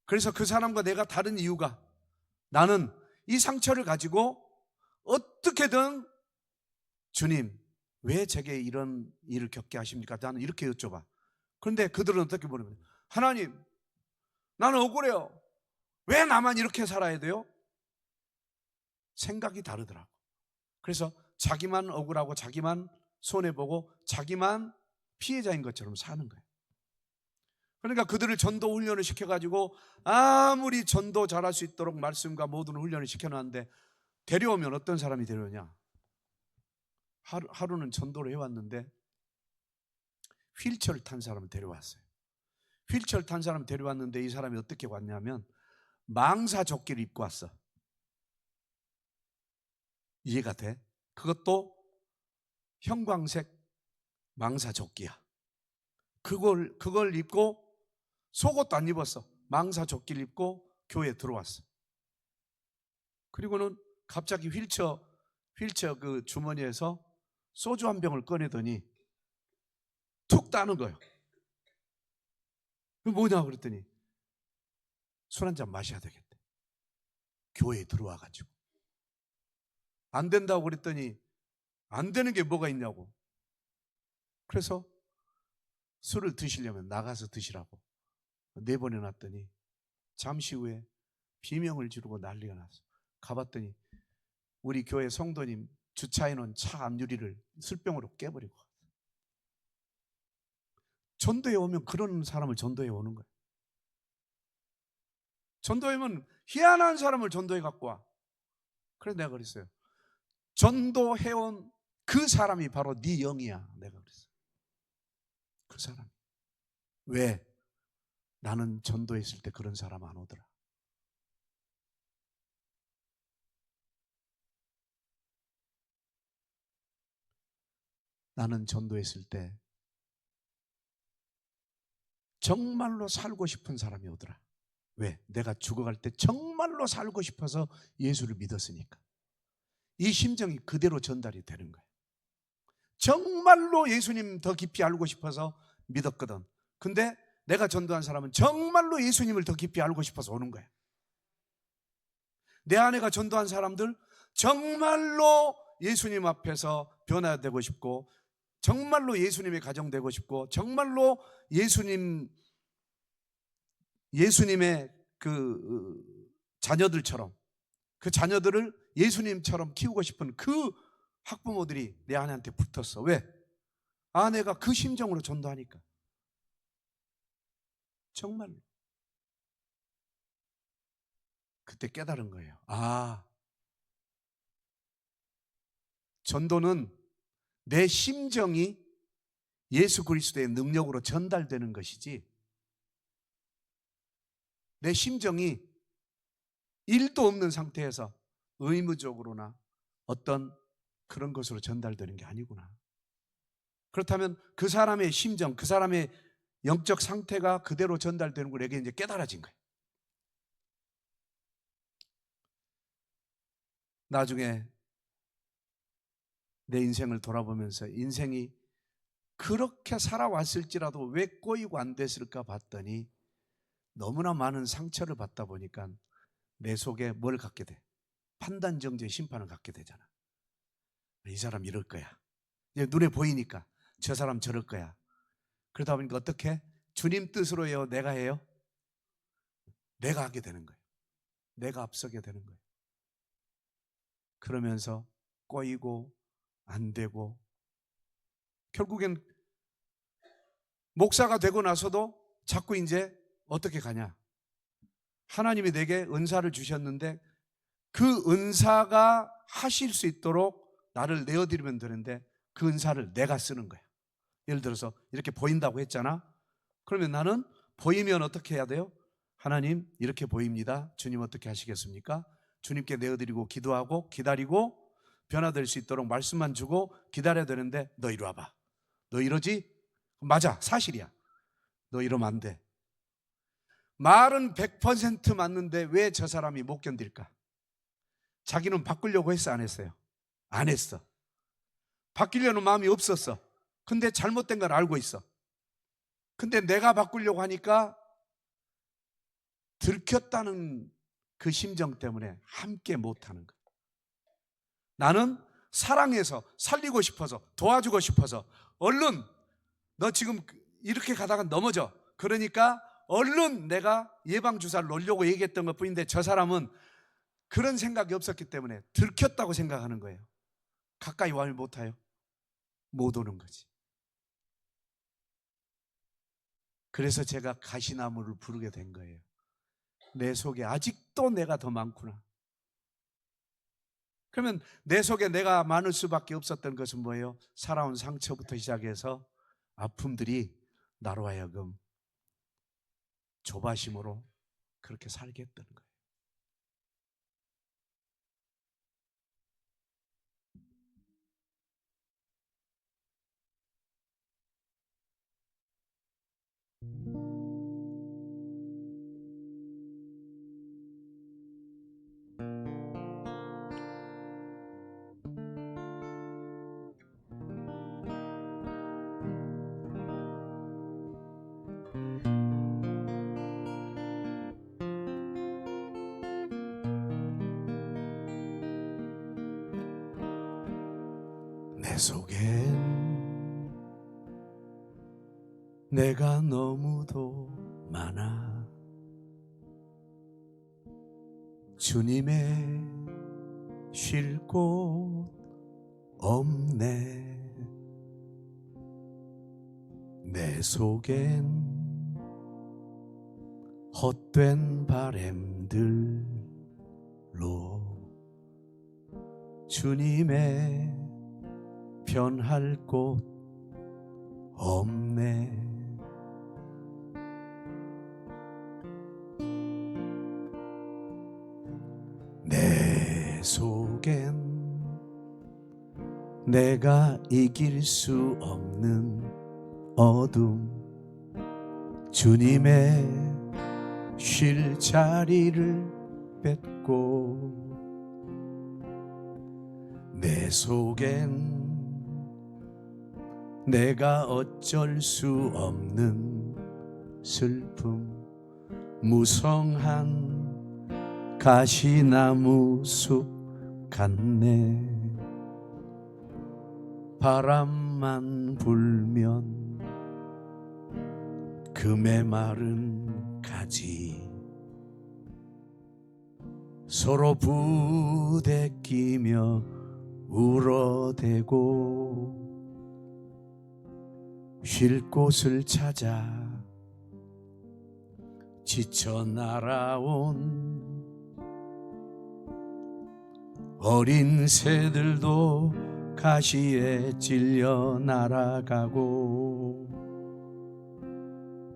그래서 그 사람과 내가 다른 이유가, 나는 이 상처를 가지고 어떻게든 주님, 왜 제게 이런 일을 겪게 하십니까? 나는 이렇게 여쭤봐. 그런데 그들은 어떻게 보냐면, 하나님, 나는 억울해요. 왜 나만 이렇게 살아야 돼요? 생각이 다르더라고. 그래서 자기만 억울하고 자기만 손해보고 자기만 피해자인 것처럼 사는 거예요. 그러니까 그들을 전도 훈련을 시켜가지고 아무리 전도 잘할 수 있도록 말씀과 모든 훈련을 시켜놨는데 데려오면 어떤 사람이 데려오냐? 하루는 전도를 해왔는데 휠체어를 탄 사람을 데려왔어요. 휠체어를 탄 사람을 데려왔는데 이 사람이 어떻게 왔냐면 망사조끼를 입고 왔어. 이해가 돼? 그것도 형광색 망사조끼야. 그걸 입고 속옷도 안 입었어. 망사조끼를 입고 교회에 들어왔어. 그리고는 갑자기 휠체어 그 주머니에서 소주 한 병을 꺼내더니 툭 따는 거예요. 그게 뭐냐 그랬더니 술 한 잔 마셔야 되겠대. 교회에 들어와가지고. 안 된다고 그랬더니 안 되는 게 뭐가 있냐고. 그래서 술을 드시려면 나가서 드시라고 내보내놨더니 잠시 후에 비명을 지르고 난리가 났어. 가봤더니 우리 교회 성도님 주차해놓은 차 앞유리를 술병으로 깨버리고. 전도에 오면 그런 사람을 전도해 오는 거예요. 전도에 오면 희한한 사람을 전도해 갖고 와. 그래서 내가 그랬어요. 전도해온 그 사람이 바로 네 영이야. 내가 그랬어요. 그 사람. 왜? 나는 전도했을 때 그런 사람 안 오더라. 나는 전도했을 때 정말로 살고 싶은 사람이 오더라. 왜? 내가 죽어갈 때 정말로 살고 싶어서 예수를 믿었으니까. 이 심정이 그대로 전달이 되는 거예요. 정말로 예수님 더 깊이 알고 싶어서 믿었거든. 근데 내가 전도한 사람은 정말로 예수님을 더 깊이 알고 싶어서 오는 거야. 내 아내가 전도한 사람들 정말로 예수님 앞에서 변화되고 싶고, 정말로 예수님의 가정 되고 싶고, 정말로 예수님의 그 자녀들처럼, 그 자녀들을 예수님처럼 키우고 싶은 그 학부모들이 내 아내한테 붙었어. 왜? 아내가 그 심정으로 전도하니까. 정말로. 그때 깨달은 거예요. 아, 전도는 내 심정이 예수 그리스도의 능력으로 전달되는 것이지, 내 심정이 일도 없는 상태에서 의무적으로나 어떤 그런 것으로 전달되는 게 아니구나. 그렇다면 그 사람의 심정, 그 사람의 영적 상태가 그대로 전달되는 걸 내게 이제 깨달아진 거예요. 나중에 내 인생을 돌아보면서 인생이 그렇게 살아왔을지라도 왜 꼬이고 안 됐을까 봤더니 너무나 많은 상처를 받다 보니까 내 속에 뭘 갖게 돼? 판단, 정죄, 심판을 갖게 되잖아. 이 사람 이럴 거야. 이제 눈에 보이니까 저 사람 저럴 거야. 그러다 보니까 어떻게? 주님 뜻으로 해요? 내가 해요? 내가 하게 되는 거예요. 내가 앞서게 되는 거예요. 그러면서 꼬이고 안 되고 결국엔 목사가 되고 나서도 자꾸 이제 어떻게 가냐? 하나님이 내게 은사를 주셨는데 그 은사가 하실 수 있도록 나를 내어드리면 되는데 그 은사를 내가 쓰는 거야. 예를 들어서 이렇게 보인다고 했잖아. 그러면 나는 보이면 어떻게 해야 돼요? 하나님 이렇게 보입니다. 주님 어떻게 하시겠습니까? 주님께 내어드리고 기도하고 기다리고 변화될 수 있도록 말씀만 주고 기다려야 되는데 너 이리 와봐. 너 이러지? 맞아, 사실이야. 너 이러면 안 돼. 말은 100% 맞는데 왜 저 사람이 못 견딜까? 자기는 바꾸려고 했어, 안 했어요? 안 했어. 바뀌려는 마음이 없었어. 근데 잘못된 걸 알고 있어. 근데 내가 바꾸려고 하니까 들켰다는 그 심정 때문에 함께 못하는 거야. 나는 사랑해서 살리고 싶어서 도와주고 싶어서 얼른 너 지금 이렇게 가다가 넘어져. 그러니까 얼른 내가 예방주사를 놓으려고 얘기했던 것 뿐인데 저 사람은 그런 생각이 없었기 때문에 들켰다고 생각하는 거예요. 가까이 와면 못해요. 못 오는 거지. 그래서 제가 가시나무를 부르게 된 거예요. 내 속에 아직도 내가 더 많구나. 그러면 내 속에 내가 많을 수밖에 없었던 것은 뭐예요? 살아온 상처부터 시작해서 아픔들이 나로 하여금 조바심으로 그렇게 살게 했던 거예요. 내 속엔 내가 너무도 많아. 주님의 쉴 곳 없네. 내 속엔 헛된 바램들로 주님의 변할 곳 없네. 내 속엔 내가 이길 수 없는 어둠, 주님의 쉴 자리를 뺏고 내 속엔 내가 어쩔 수 없는 슬픔, 무성한 가시나무 숲 같네. 바람만 불면 그 메마른 가지 서로 부대끼며 울어대고 쉴 곳을 찾아 지쳐 날아온 어린 새들도 가시에 찔려 날아가고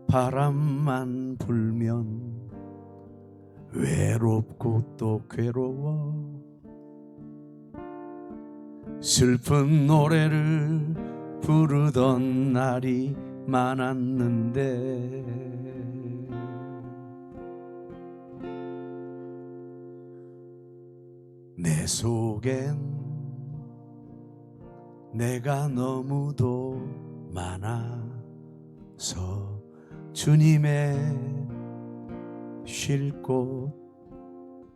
바람만 불면 외롭고 또 괴로워 슬픈 노래를 부르던 날이 많았는데 내 속엔 내가 너무도 많아서 주님의 쉴 곳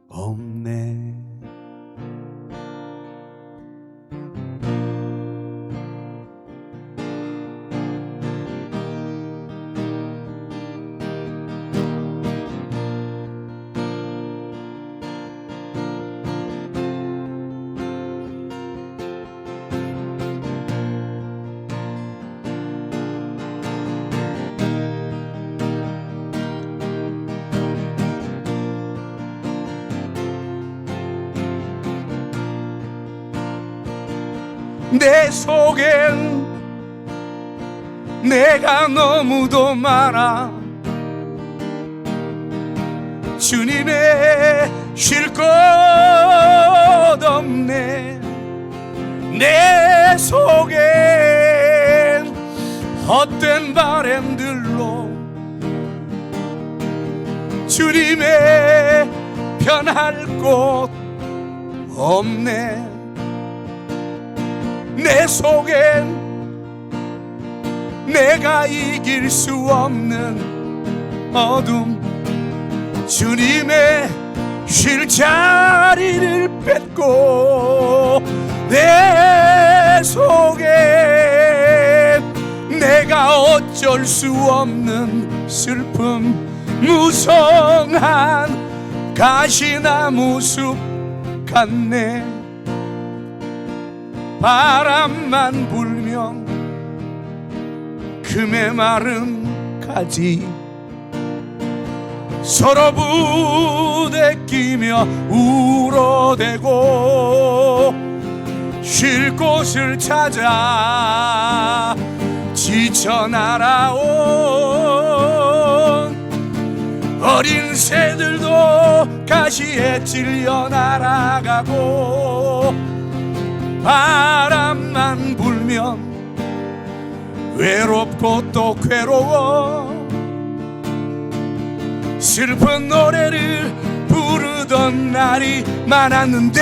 없네. 내 속엔 내가 너무도 많아 주님의 쉴 곳 없네. 내 속엔 헛된 바램들로 주님의 편할 곳 없네. 내 속엔 내가 이길 수 없는 어둠 주님의 쉴 자리를 뺏고 내 속엔 내가 어쩔 수 없는 슬픔 무성한 가시나무 숲 같네. 바람만 불면 그 메마른 가지 서로 부대끼며 울어대고 쉴 곳을 찾아 지쳐 날아온 어린 새들도 가시에 찔려 날아가고 바람만 불면 외롭고 또 괴로워 슬픈 노래를 부르던 날이 많았는데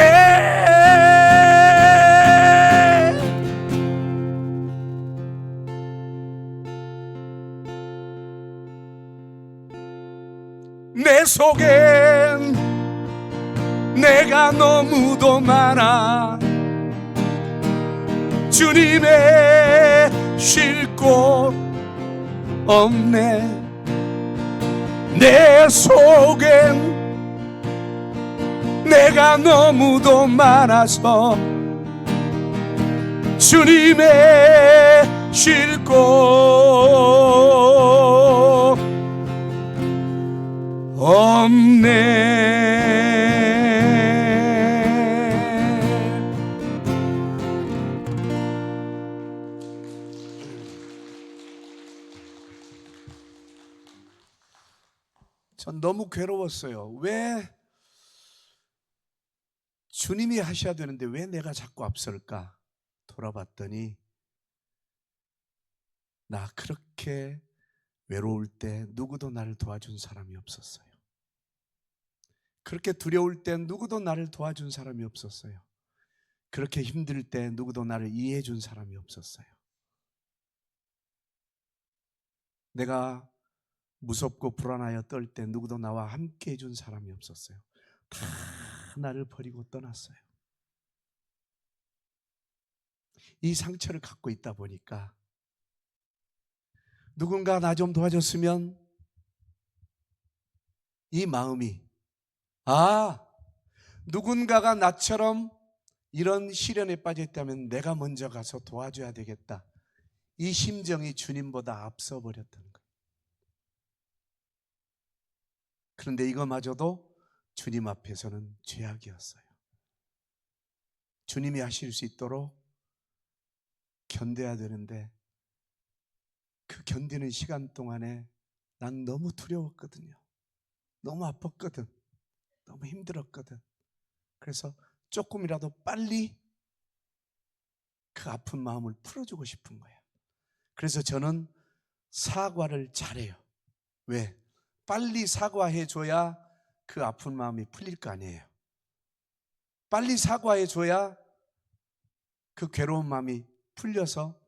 내 속엔 내가 너무도 많아 주님의 쉴 곳 없네. 내 속엔 내가 너무도 많아서 주님의 쉴 곳 없네. 전 너무 괴로웠어요. 왜 주님이 하셔야 되는데 왜 내가 자꾸 앞설까? 돌아봤더니 나 그렇게 외로울 때 누구도 나를 도와준 사람이 없었어요. 그렇게 두려울 때 누구도 나를 도와준 사람이 없었어요. 그렇게 힘들 때 누구도 나를 이해해 준 사람이 없었어요. 내가 무섭고 불안하여 떨 때 누구도 나와 함께 해준 사람이 없었어요. 다 나를 버리고 떠났어요. 이 상처를 갖고 있다 보니까 누군가 나 좀 도와줬으면 이 마음이 누군가가 나처럼 이런 시련에 빠져 있다면 내가 먼저 가서 도와줘야 되겠다. 이 심정이 주님보다 앞서 버렸던 거예요. 그런데 이거마저도 주님 앞에서는 죄악이었어요. 주님이 하실 수 있도록 견뎌야 되는데 그 견디는 시간 동안에 난 너무 두려웠거든요. 너무 아팠거든. 너무 힘들었거든. 그래서 조금이라도 빨리 그 아픈 마음을 풀어주고 싶은 거야. 그래서 저는 사과를 잘해요. 왜? 빨리 사과해줘야 그 아픈 마음이 풀릴 거 아니에요. 빨리 사과해줘야 그 괴로운 마음이 풀려서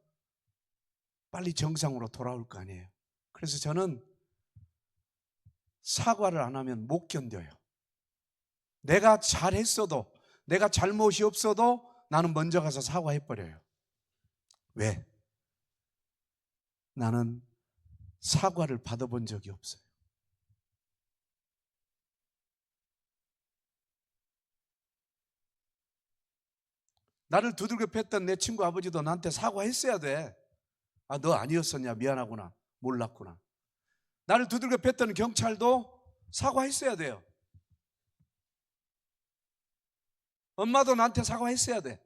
빨리 정상으로 돌아올 거 아니에요. 그래서 저는 사과를 안 하면 못 견뎌요. 내가 잘했어도, 내가 잘못이 없어도 나는 먼저 가서 사과해버려요. 왜? 나는 사과를 받아본 적이 없어요. 나를 두들겨 팼던 내 친구 아버지도 나한테 사과했어야 돼. 아, 너 아니었었냐? 미안하구나. 몰랐구나. 나를 두들겨 팼던 경찰도 사과했어야 돼요. 엄마도 나한테 사과했어야 돼.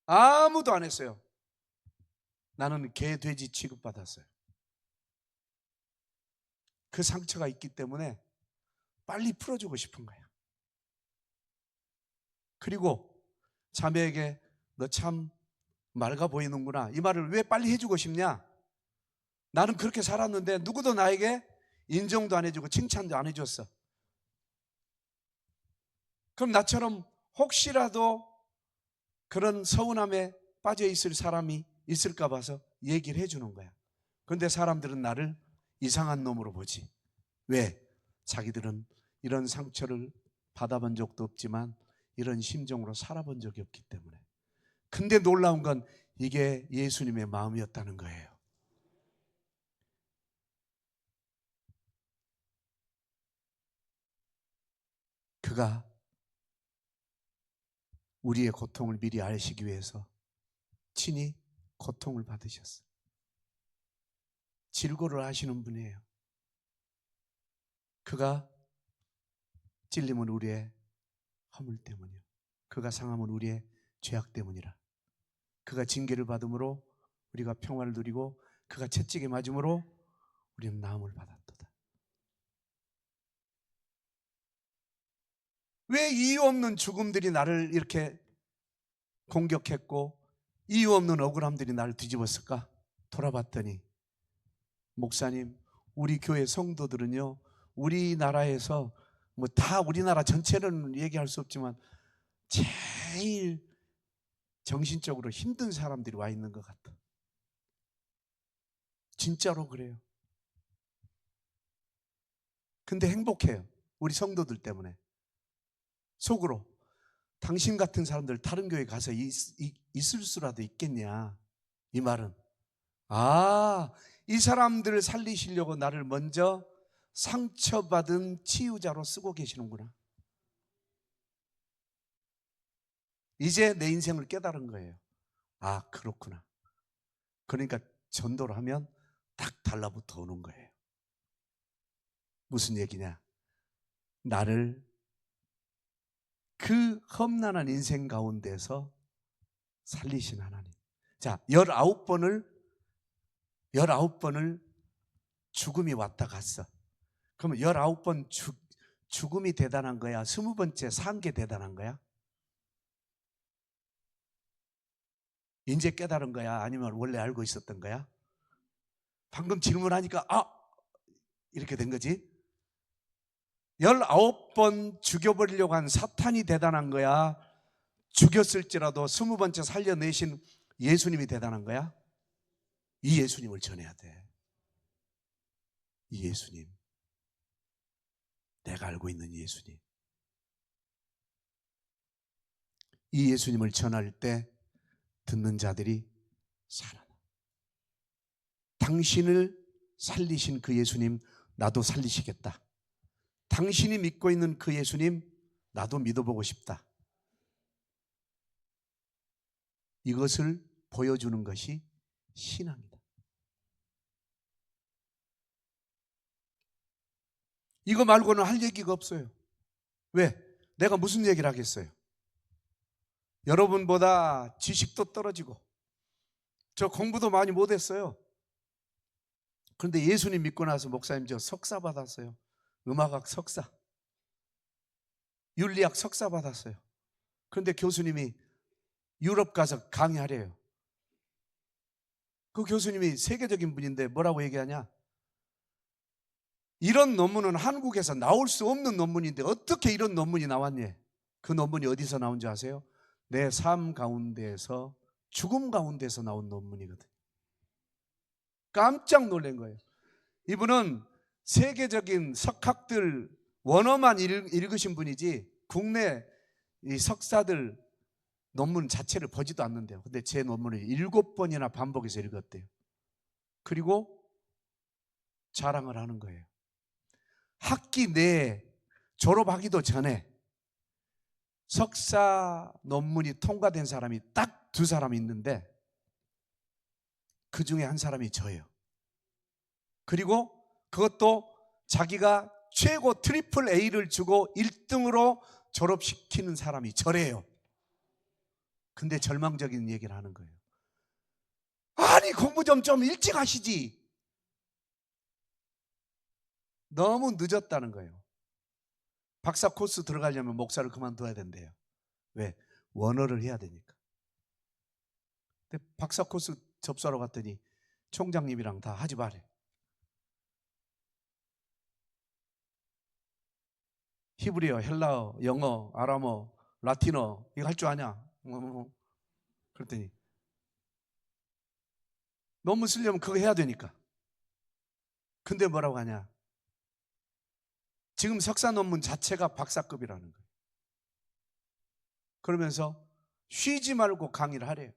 아무도 안 했어요. 나는 개, 돼지 취급받았어요. 그 상처가 있기 때문에 빨리 풀어주고 싶은 거야. 그리고 자매에게 너 참 맑아 보이는구나. 이 말을 왜 빨리 해주고 싶냐? 나는 그렇게 살았는데 누구도 나에게 인정도 안 해주고 칭찬도 안 해줬어. 그럼 나처럼 혹시라도 그런 서운함에 빠져 있을 사람이 있을까 봐서 얘기를 해주는 거야. 그런데 사람들은 나를 이상한 놈으로 보지. 왜? 자기들은 이런 상처를 받아본 적도 없지만 이런 심정으로 살아본 적이 없기 때문에. 근데 놀라운 건 이게 예수님의 마음이었다는 거예요. 그가 우리의 고통을 미리 아시기 위해서 친히 고통을 받으셨어요. 질고를 하시는 분이에요. 그가 찔림은 우리의 허물 때문이요, 그가 상함은 우리의 죄악 때문이라. 그가 징계를 받음으로 우리가 평화를 누리고 그가 채찍에 맞음으로 우리는 나음을 받았도다. 왜 이유 없는 죽음들이 나를 이렇게 공격했고 이유 없는 억울함들이 나를 뒤집었을까? 돌아봤더니, 목사님, 우리 교회 성도들은요, 우리나라에서 뭐 다 우리나라 전체는 얘기할 수 없지만 제일 정신적으로 힘든 사람들이 와 있는 것 같아. 진짜로 그래요. 근데 행복해요. 우리 성도들 때문에. 속으로 당신 같은 사람들 다른 교회 가서 있을 수라도 있겠냐, 이 말은. 아, 이 사람들을 살리시려고 나를 먼저 상처받은 치유자로 쓰고 계시는구나. 이제 내 인생을 깨달은 거예요. 아, 그렇구나. 그러니까 전도를 하면 딱 달라붙어 오는 거예요. 무슨 얘기냐? 나를 그 험난한 인생 가운데서 살리신 하나님. 자, 19번을 죽음이 왔다 갔어. 그러면 19번 죽음이 대단한 거야? 20번째 산 게 대단한 거야? 이제 깨달은 거야? 아니면 원래 알고 있었던 거야? 방금 질문하니까 이렇게 된 거지? 19번 죽여버리려고 한 사탄이 대단한 거야? 죽였을지라도 20번째 살려내신 예수님이 대단한 거야? 이 예수님을 전해야 돼. 이 예수님, 내가 알고 있는 예수님. 이 예수님을 전할 때 듣는 자들이 살아나. 당신을 살리신 그 예수님, 나도 살리시겠다. 당신이 믿고 있는 그 예수님, 나도 믿어보고 싶다. 이것을 보여주는 것이 신앙이다. 이거 말고는 할 얘기가 없어요. 왜? 내가 무슨 얘기를 하겠어요? 여러분보다 지식도 떨어지고 저 공부도 많이 못했어요. 그런데 예수님 믿고 나서 목사님 저 석사 받았어요. 음악학 석사. 윤리학 석사 받았어요. 그런데 교수님이 유럽 가서 강의하래요. 그 교수님이 세계적인 분인데 뭐라고 얘기하냐? 이런 논문은 한국에서 나올 수 없는 논문인데 어떻게 이런 논문이 나왔니? 그 논문이 어디서 나온지 아세요? 내 삶 가운데에서, 죽음 가운데서 나온 논문이거든요. 깜짝 놀란 거예요. 이분은 세계적인 석학들 원어만 읽으신 분이지 국내 이 석사들 논문 자체를 보지도 않는데요. 근데 제 논문을 7번이나 반복해서 읽었대요. 그리고 자랑을 하는 거예요. 학기 내에 졸업하기도 전에 석사 논문이 통과된 사람이 딱 2사람 있는데 그 중에 한 사람이 저예요. 그리고 그것도 자기가 최고 트리플 A를 주고 1등으로 졸업시키는 사람이 저래요. 근데 절망적인 얘기를 하는 거예요. 아니 공부 좀 일찍 하시지. 너무 늦었다는 거예요. 박사 코스 들어가려면 목사를 그만둬야 된대요. 왜? 원어를 해야 되니까. 근데 박사 코스 접수하러 갔더니 총장님이랑 다 하지 말래. 히브리어, 헬라어, 영어, 아람어, 라틴어 이거 할 줄 아냐? 그랬더니 논문 쓰려면 그거 해야 되니까. 근데 뭐라고 하냐? 지금 석사 논문 자체가 박사급이라는 거예요. 그러면서 쉬지 말고 강의를 하래요.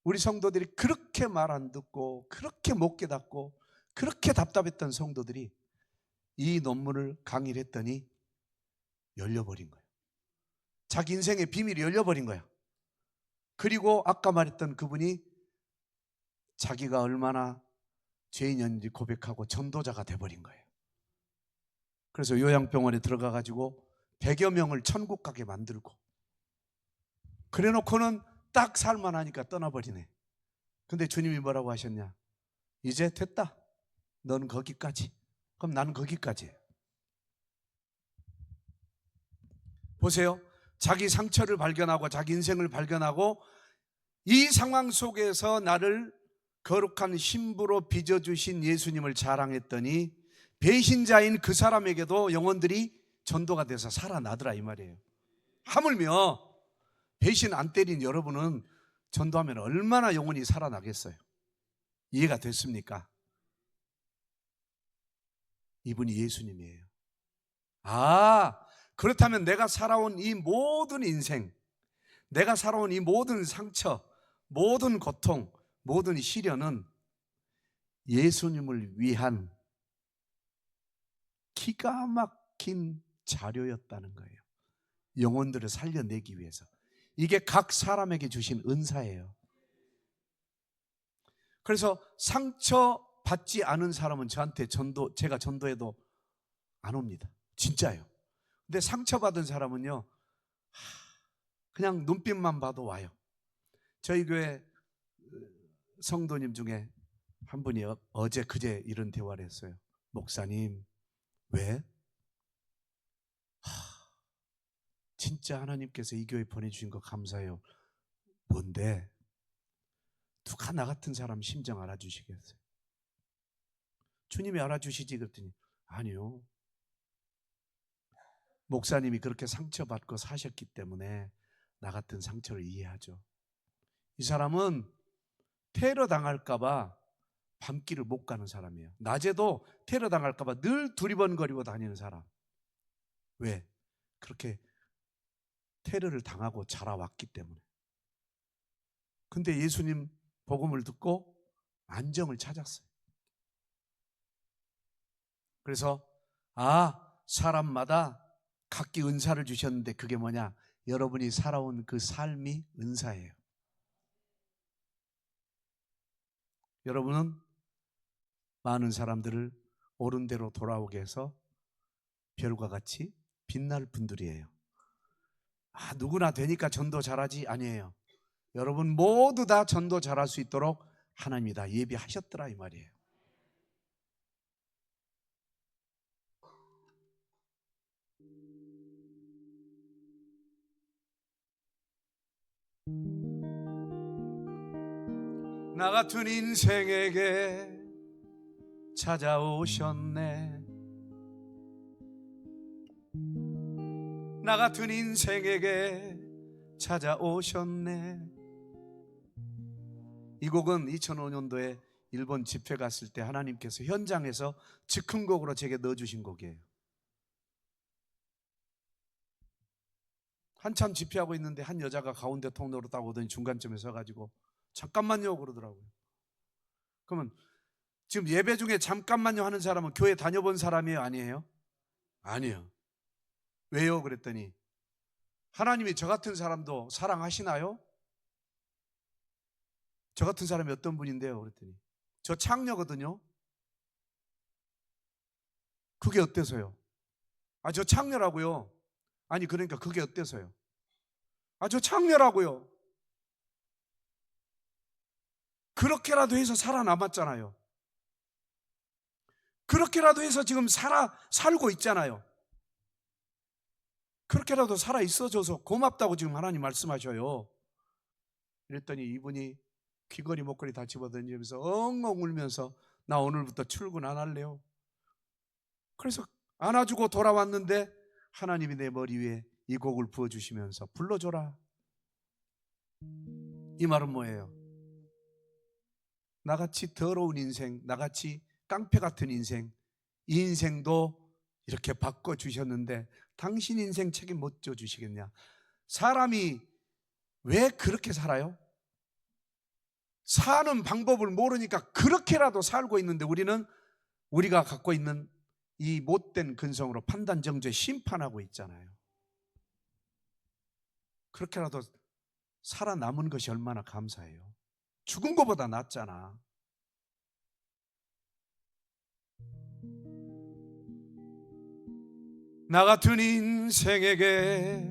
우리 성도들이 그렇게 말 안 듣고 그렇게 못 깨닫고 그렇게 답답했던 성도들이 이 논문을 강의를 했더니 열려버린 거예요. 자기 인생의 비밀이 열려버린 거야. 그리고 아까 말했던 그분이 자기가 얼마나 죄인이었는지 고백하고 전도자가 돼버린 거예요. 그래서 요양병원에 들어가가지고 100여 명을 천국 가게 만들고 그래 놓고는 딱 살만하니까 떠나버리네. 근데 주님이 뭐라고 하셨냐? 이제 됐다. 넌 거기까지. 그럼 나는 거기까지. 보세요. 자기 상처를 발견하고 자기 인생을 발견하고 이 상황 속에서 나를 거룩한 신부로 빚어주신 예수님을 자랑했더니 배신자인 그 사람에게도 영혼들이 전도가 돼서 살아나더라 이 말이에요. 하물며 배신 안 때린 여러분은 전도하면 얼마나 영혼이 살아나겠어요? 이해가 됐습니까? 이분이 예수님이에요. 아, 그렇다면 내가 살아온 이 모든 인생, 내가 살아온 이 모든 상처, 모든 고통, 모든 시련은 예수님을 위한 기가 막힌 자료였다는 거예요. 영혼들을 살려내기 위해서. 이게 각 사람에게 주신 은사예요. 그래서 상처 받지 않은 사람은 저한테 제가 전도해도 안 옵니다. 진짜예요. 근데 상처받은 사람은요, 그냥 눈빛만 봐도 와요. 저희 교회 성도님 중에 한 분이 어제 그제 이런 대화를 했어요. 목사님, 왜? 진짜 하나님께서 이 교회 보내주신 거 감사해요. 뭔데? 누가 나 같은 사람 심정 알아주시겠어요? 주님이 알아주시지. 그랬더니 아니요. 목사님이 그렇게 상처받고 사셨기 때문에 나 같은 상처를 이해하죠. 이 사람은 테러 당할까봐 밤길을 못 가는 사람이에요. 낮에도 테러 당할까봐 늘 두리번거리고 다니는 사람. 왜? 그렇게 테러를 당하고 자라왔기 때문에. 근데 예수님 복음을 듣고 안정을 찾았어요. 그래서 사람마다 각기 은사를 주셨는데 그게 뭐냐? 여러분이 살아온 그 삶이 은사예요. 여러분은 많은 사람들을 옳은 대로 돌아오게 해서 별과 같이 빛날 분들이에요. 누구나 되니까 전도 잘하지? 아니에요. 여러분 모두 다 전도 잘할 수 있도록 하나님이 다 예비하셨더라 이 말이에요. 나 같은 인생에게 찾아오셨네. 나 같은 인생에게 찾아오셨네. 이 곡은 2005년도에 일본 집회 갔을 때 하나님께서 현장에서 즉흥곡으로 제게 넣어주신 곡이에요. 한참 집회하고 있는데 한 여자가 가운데 통로로 딱 오더니 중간쯤에 서가지고 잠깐만요 그러더라고요. 그러면 지금 예배 중에 잠깐만요 하는 사람은 교회 다녀본 사람이에요? 아니에요? 아니에요. 왜요? 그랬더니 하나님이 저 같은 사람도 사랑하시나요? 저 같은 사람이 어떤 분인데요? 그랬더니 저 창녀거든요. 그게 어때서요? 아, 저 창녀라고요. 아니 그러니까 그게 어때서요? 아, 저 창녀라고요. 그렇게라도 해서 살아남았잖아요. 그렇게라도 해서 지금 살고 있잖아요. 그렇게라도 살아 있어줘서 고맙다고 지금 하나님 말씀하셔요. 그랬더니 이분이 귀걸이 목걸이 다 집어던지면서 엉엉 울면서 나 오늘부터 출근 안 할래요. 그래서 안아주고 돌아왔는데 하나님이 내 머리 위에 이 곡을 부어주시면서 불러줘라. 이 말은 뭐예요? 나같이 더러운 인생, 나같이 깡패 같은 인생, 이 인생도 이렇게 바꿔주셨는데 당신 인생 책임 못 져주시겠냐? 사람이 왜 그렇게 살아요? 사는 방법을 모르니까 그렇게라도 살고 있는데 우리가 갖고 있는 이 못된 근성으로 판단, 정죄, 심판하고 있잖아요. 그렇게라도 살아남은 것이 얼마나 감사해요. 죽은 것보다 낫잖아. 나 같은 인생에게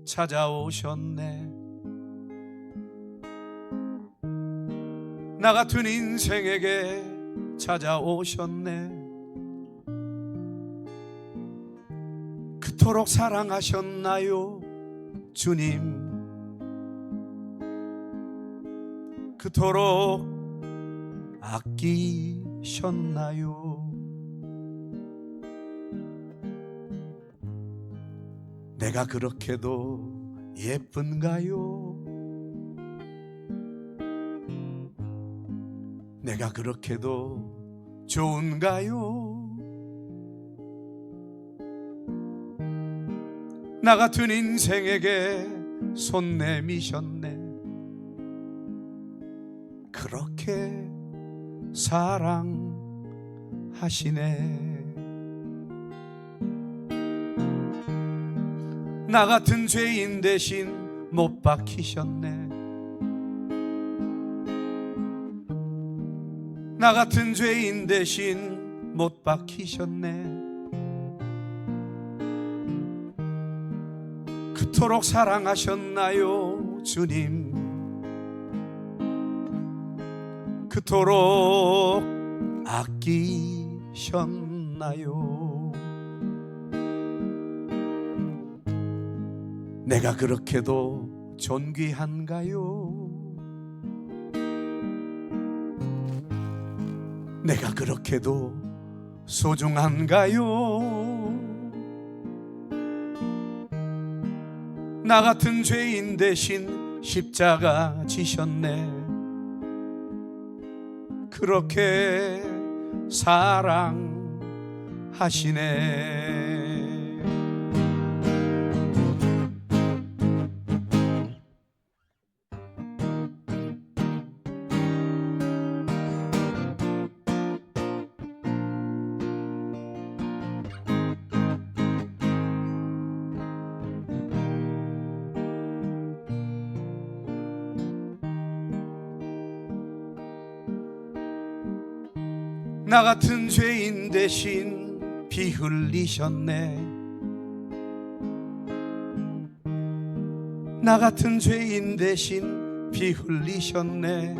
찾아오셨네. 나 같은 인생에게 찾아오셨네. 그토록 사랑하셨나요, 주님? 그토록 아끼셨나요? 내가 그렇게도 예쁜가요? 내가 그렇게도 좋은가요? 나 같은 인생에게 손 내미셨네. 그렇게 사랑하시네. 나 같은 죄인 대신 못 박히셨네. 나 같은 죄인 대신 못 박히셨네. 그토록 사랑하셨나요, 주님? 그토록 아끼셨나요? 내가 그렇게도 존귀한가요? 내가 그렇게도 소중한가요? 나 같은 죄인 대신 십자가 지셨네. 그렇게 사랑하시네. 나 같은 죄인 대신 피 흘리셨네. 나 같은 죄인 대신 피 흘리셨네.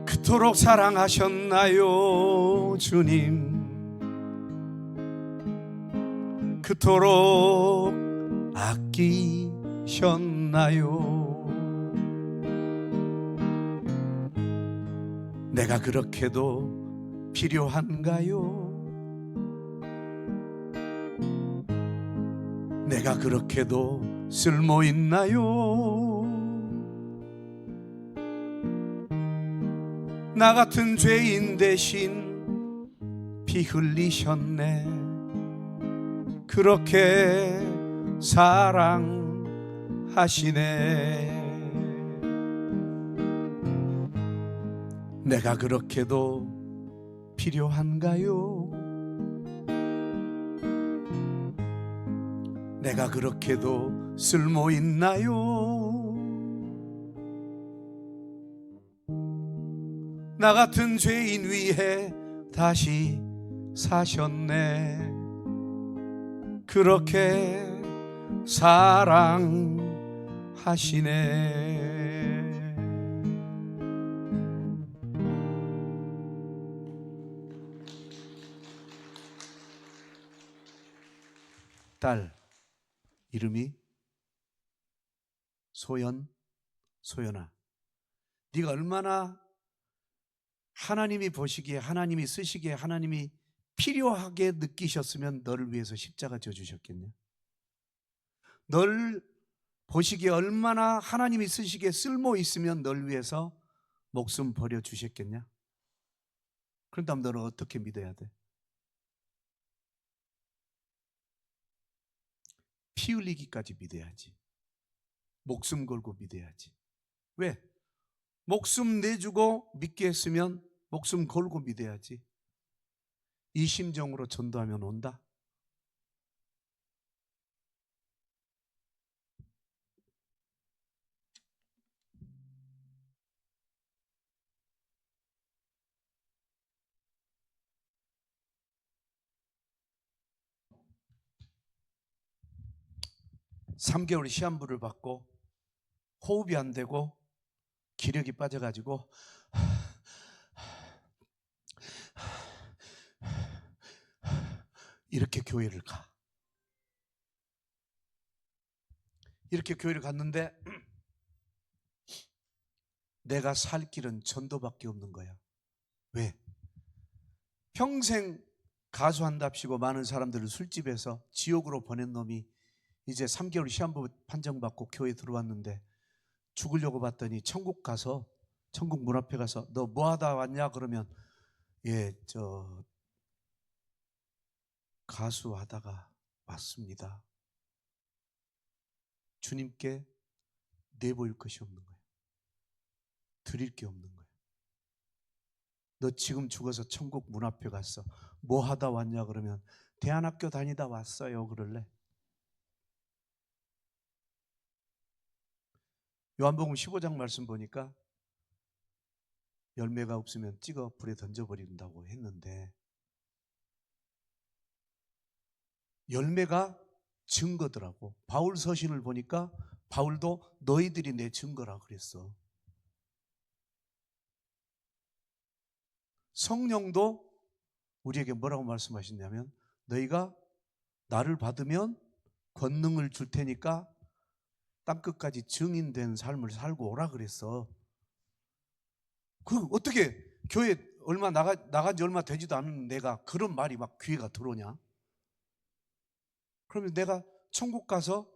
그토록 사랑하셨나요, 주님? 그토록 아끼셨나요? 내가 그렇게도 필요한가요? 내가 그렇게도 쓸모 있나요? 나 같은 죄인 대신 피 흘리셨네. 그렇게 사랑하시네. 내가 그렇게도 필요한가요? 내가 그렇게도 쓸모 있나요? 나 같은 죄인 위해 다시 사셨네. 그렇게 사랑하시네. 딸 이름이 소연아, 네가 얼마나 하나님이 보시기에, 하나님이 쓰시기에, 하나님이 필요하게 느끼셨으면 너를 위해서 십자가 져 주셨겠냐? 널 보시기에 얼마나 하나님이 쓰시기에 쓸모 있으면 널 위해서 목숨 버려 주셨겠냐? 그런다면 너는 어떻게 믿어야 돼? 피 흘리기까지 믿어야지. 목숨 걸고 믿어야지. 왜? 목숨 내주고 믿게 했으면 목숨 걸고 믿어야지. 이 심정으로 전도하면 온다? (3개월) 시한부를 받고 호흡이 안 되고 기력이 빠져가지고 이렇게 교회를 가. 이렇게 교회를 갔는데 내가 살 길은 전도밖에 없는 거야. 왜? 평생 가수한답시고 많은 사람들을 술집에서 지옥으로 보낸 놈이 이제 3개월 시한부 판정받고 교회 들어왔는데 죽으려고 봤더니 천국 가서, 천국 문 앞에 가서 너 뭐 하다 왔냐? 그러면 저 가수 하다가 왔습니다. 주님께 내보일 것이 없는 거예요. 드릴 게 없는 거예요. 너 지금 죽어서 천국 문 앞에 갔어. 뭐 하다 왔냐? 그러면 대안학교 다니다 왔어요. 그럴래? 요한복음 15장 말씀 보니까 열매가 없으면 찍어 불에 던져버린다고 했는데 열매가 증거더라고. 바울 서신을 보니까 바울도 너희들이 내 증거라 그랬어. 성령도 우리에게 뭐라고 말씀하셨냐면 너희가 나를 받으면 권능을 줄 테니까 땅끝까지 증인된 삶을 살고 오라 그랬어. 그 어떻게 교회 얼마 나간 지 얼마 되지도 않은 내가 그런 말이 막 귀에가 들어오냐? 그러면 내가 천국 가서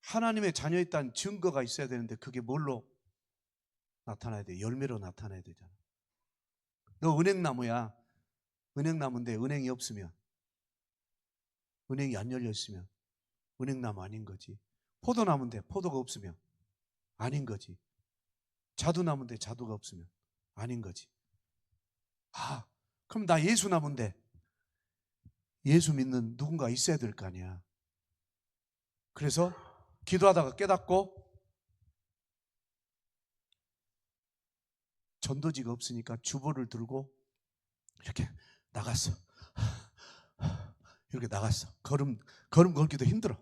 하나님의 자녀였다는 증거가 있어야 되는데 그게 뭘로 나타나야 돼? 열매로 나타나야 되잖아. 너 은행나무야. 은행나무인데 은행이 없으면, 은행이 안 열려 있으면 은행나무 아닌 거지. 포도나무인데 포도가 없으면 아닌 거지. 자두나무인데 자두가 없으면 아닌 거지. 그럼 나 예수나무인데 예수 믿는 누군가 있어야 될 거 아니야. 그래서 기도하다가 깨닫고 전도지가 없으니까 주보를 들고 이렇게 나갔어. 이렇게 나갔어. 걸음 걸기도 힘들어.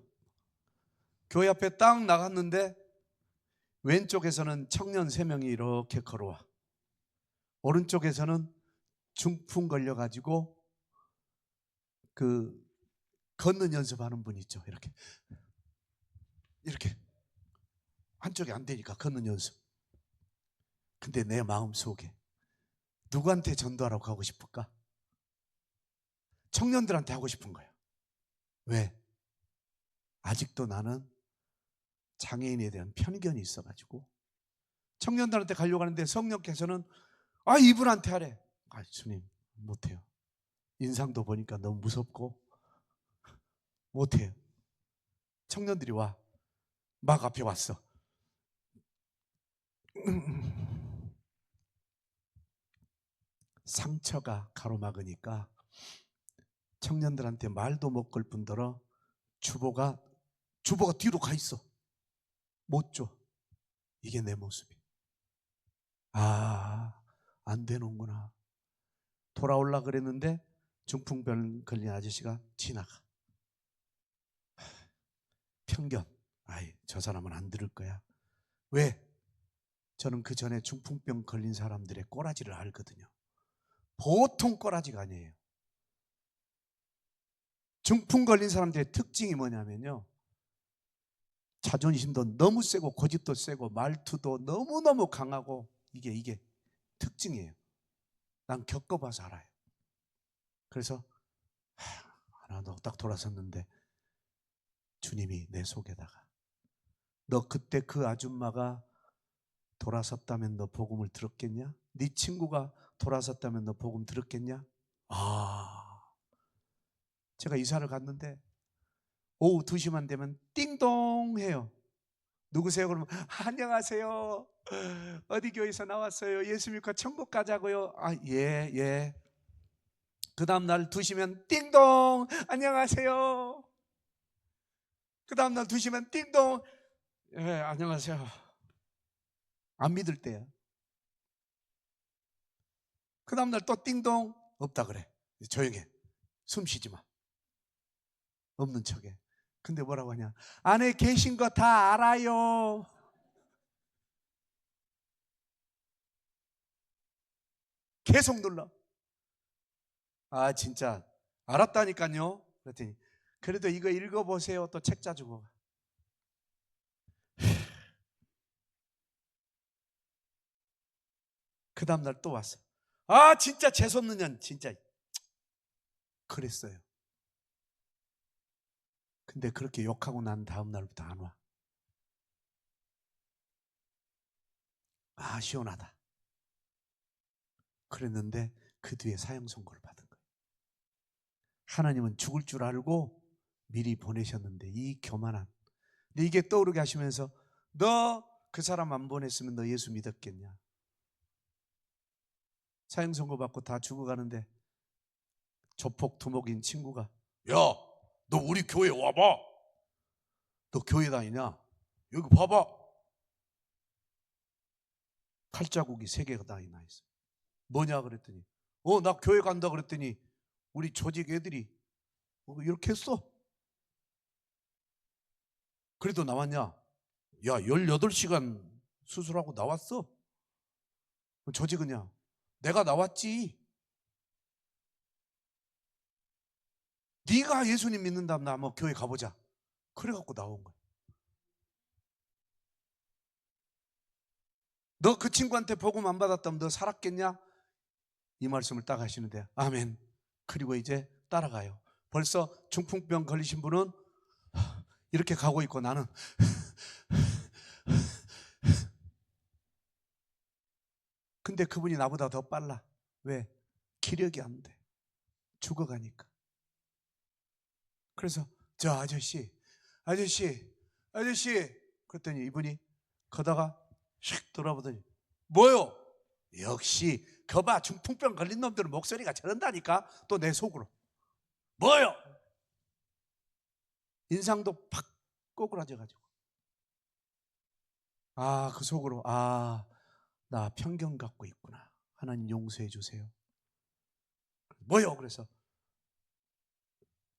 교회 앞에 딱 나갔는데 왼쪽에서는 청년 3명이 이렇게 걸어와. 오른쪽에서는 중풍 걸려가지고 그 걷는 연습하는 분 있죠. 이렇게 한쪽이 안 되니까 걷는 연습. 근데 내 마음속에 누구한테 전도하라고 하고 싶을까? 청년들한테 하고 싶은 거예요. 왜? 아직도 나는 장애인에 대한 편견이 있어가지고 청년들한테 가려고 하는데 성령께서는 이분한테 하래. 주님 못해요. 인상도 보니까 너무 무섭고 못해요. 청년들이 와. 막 앞에 왔어. 상처가 가로막으니까 청년들한테 말도 못 걸 뿐더러 주보가 뒤로 가 있어. 못 줘. 이게 내 모습이에요. 안 되는구나. 돌아올라 그랬는데 중풍병 걸린 아저씨가 지나가. 편견. 저 사람은 안 들을 거야. 왜? 저는 그 전에 중풍병 걸린 사람들의 꼬라지를 알거든요. 보통 꼬라지가 아니에요. 중풍 걸린 사람들의 특징이 뭐냐면요, 자존심도 너무 세고 고집도 세고 말투도 너무너무 강하고 이게 특징이에요. 난 겪어봐서 알아요. 그래서 하나 딱 돌아섰는데 주님이 내 속에다가 너 그때 그 아줌마가 돌아섰다면 너 복음을 들었겠냐? 네 친구가 돌아섰다면 너 복음 들었겠냐? 제가 이사를 갔는데 오후 2시만 되면 띵동 해요. 누구세요? 그러면 안녕하세요. 어디 교회에서 나왔어요. 예수 믿고 천국 가자고요. 예. 그 다음날 2시면 띵동 안녕하세요. 그 다음날 2시면 띵동 안녕하세요. 안 믿을 때야. 그 다음날 또 띵동 없다 그래. 조용해. 숨 쉬지 마. 없는 척해. 근데 뭐라고 하냐? 안에 계신 거 다 알아요. 계속 눌러. 진짜 알았다니까요. 그랬더니 그래도 이거 읽어보세요. 또 책자 주고. 그 다음날 또 왔어. 진짜 재수없는 년 진짜 그랬어요. 근데 그렇게 욕하고 난 다음날부터 안 와. 시원하다. 그랬는데 그 뒤에 사형 선고를 받은 거예요. 하나님은 죽을 줄 알고 미리 보내셨는데 이 교만한. 근데 이게 떠오르게 하시면서 너 그 사람 안 보냈으면 너 예수 믿었겠냐? 사형 선고 받고 다 죽어가는데 조폭 두목인 친구가 야, 너 우리 교회 와봐. 너 교회 다니냐? 여기 봐봐. 칼자국이 3개가 다 있나 있어. 뭐냐 그랬더니 나 교회 간다 그랬더니 우리 조직 애들이 이렇게 했어. 그래도 나왔냐? 야, 18시간 수술하고 나왔어. 조직은냐? 내가 나왔지. 네가 예수님 믿는다면 나 한번 교회 가보자. 그래갖고 나온 거야. 너 그 친구한테 복음 안 받았다면 너 살았겠냐? 이 말씀을 딱 하시는데 아멘. 그리고 이제 따라가요. 벌써 중풍병 걸리신 분은 이렇게 가고 있고 나는 근데 그분이 나보다 더 빨라. 왜? 기력이 안 돼. 죽어가니까. 그래서 저 아저씨 그랬더니 이분이 걷다가 샥 돌아보더니 뭐요? 역시 거봐 중풍병 걸린 놈들은 목소리가 저런다니까. 또 내 속으로 뭐요? 인상도 팍 꼬꾸라져가지고 그 속으로 나 편견 갖고 있구나. 하나님 용서해 주세요. 뭐요? 그래서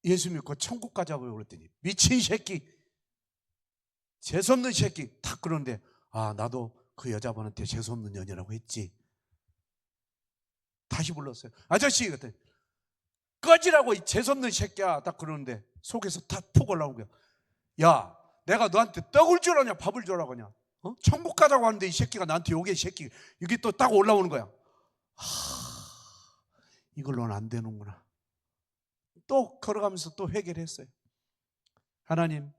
예수 믿고 천국 가자고요. 그랬더니 미친 새끼, 재수없는 새끼 딱 그러는데 나도 그 여자분한테 재수없는 년이라고 했지. 다시 불렀어요. 아저씨 그랬더니 꺼지라고 이 재수없는 새끼야 딱 그러는데 속에서 탁 푹 올라온 거야. 야, 내가 너한테 떡을 주라냐 밥을 주라고 하냐? 천국 가자고 하는데 이 새끼가 나한테 요게 새끼 이게 또 딱 올라오는 거야. 이걸로는 안 되는구나. 또 걸어가면서 또 회개를 했어요. 하나님,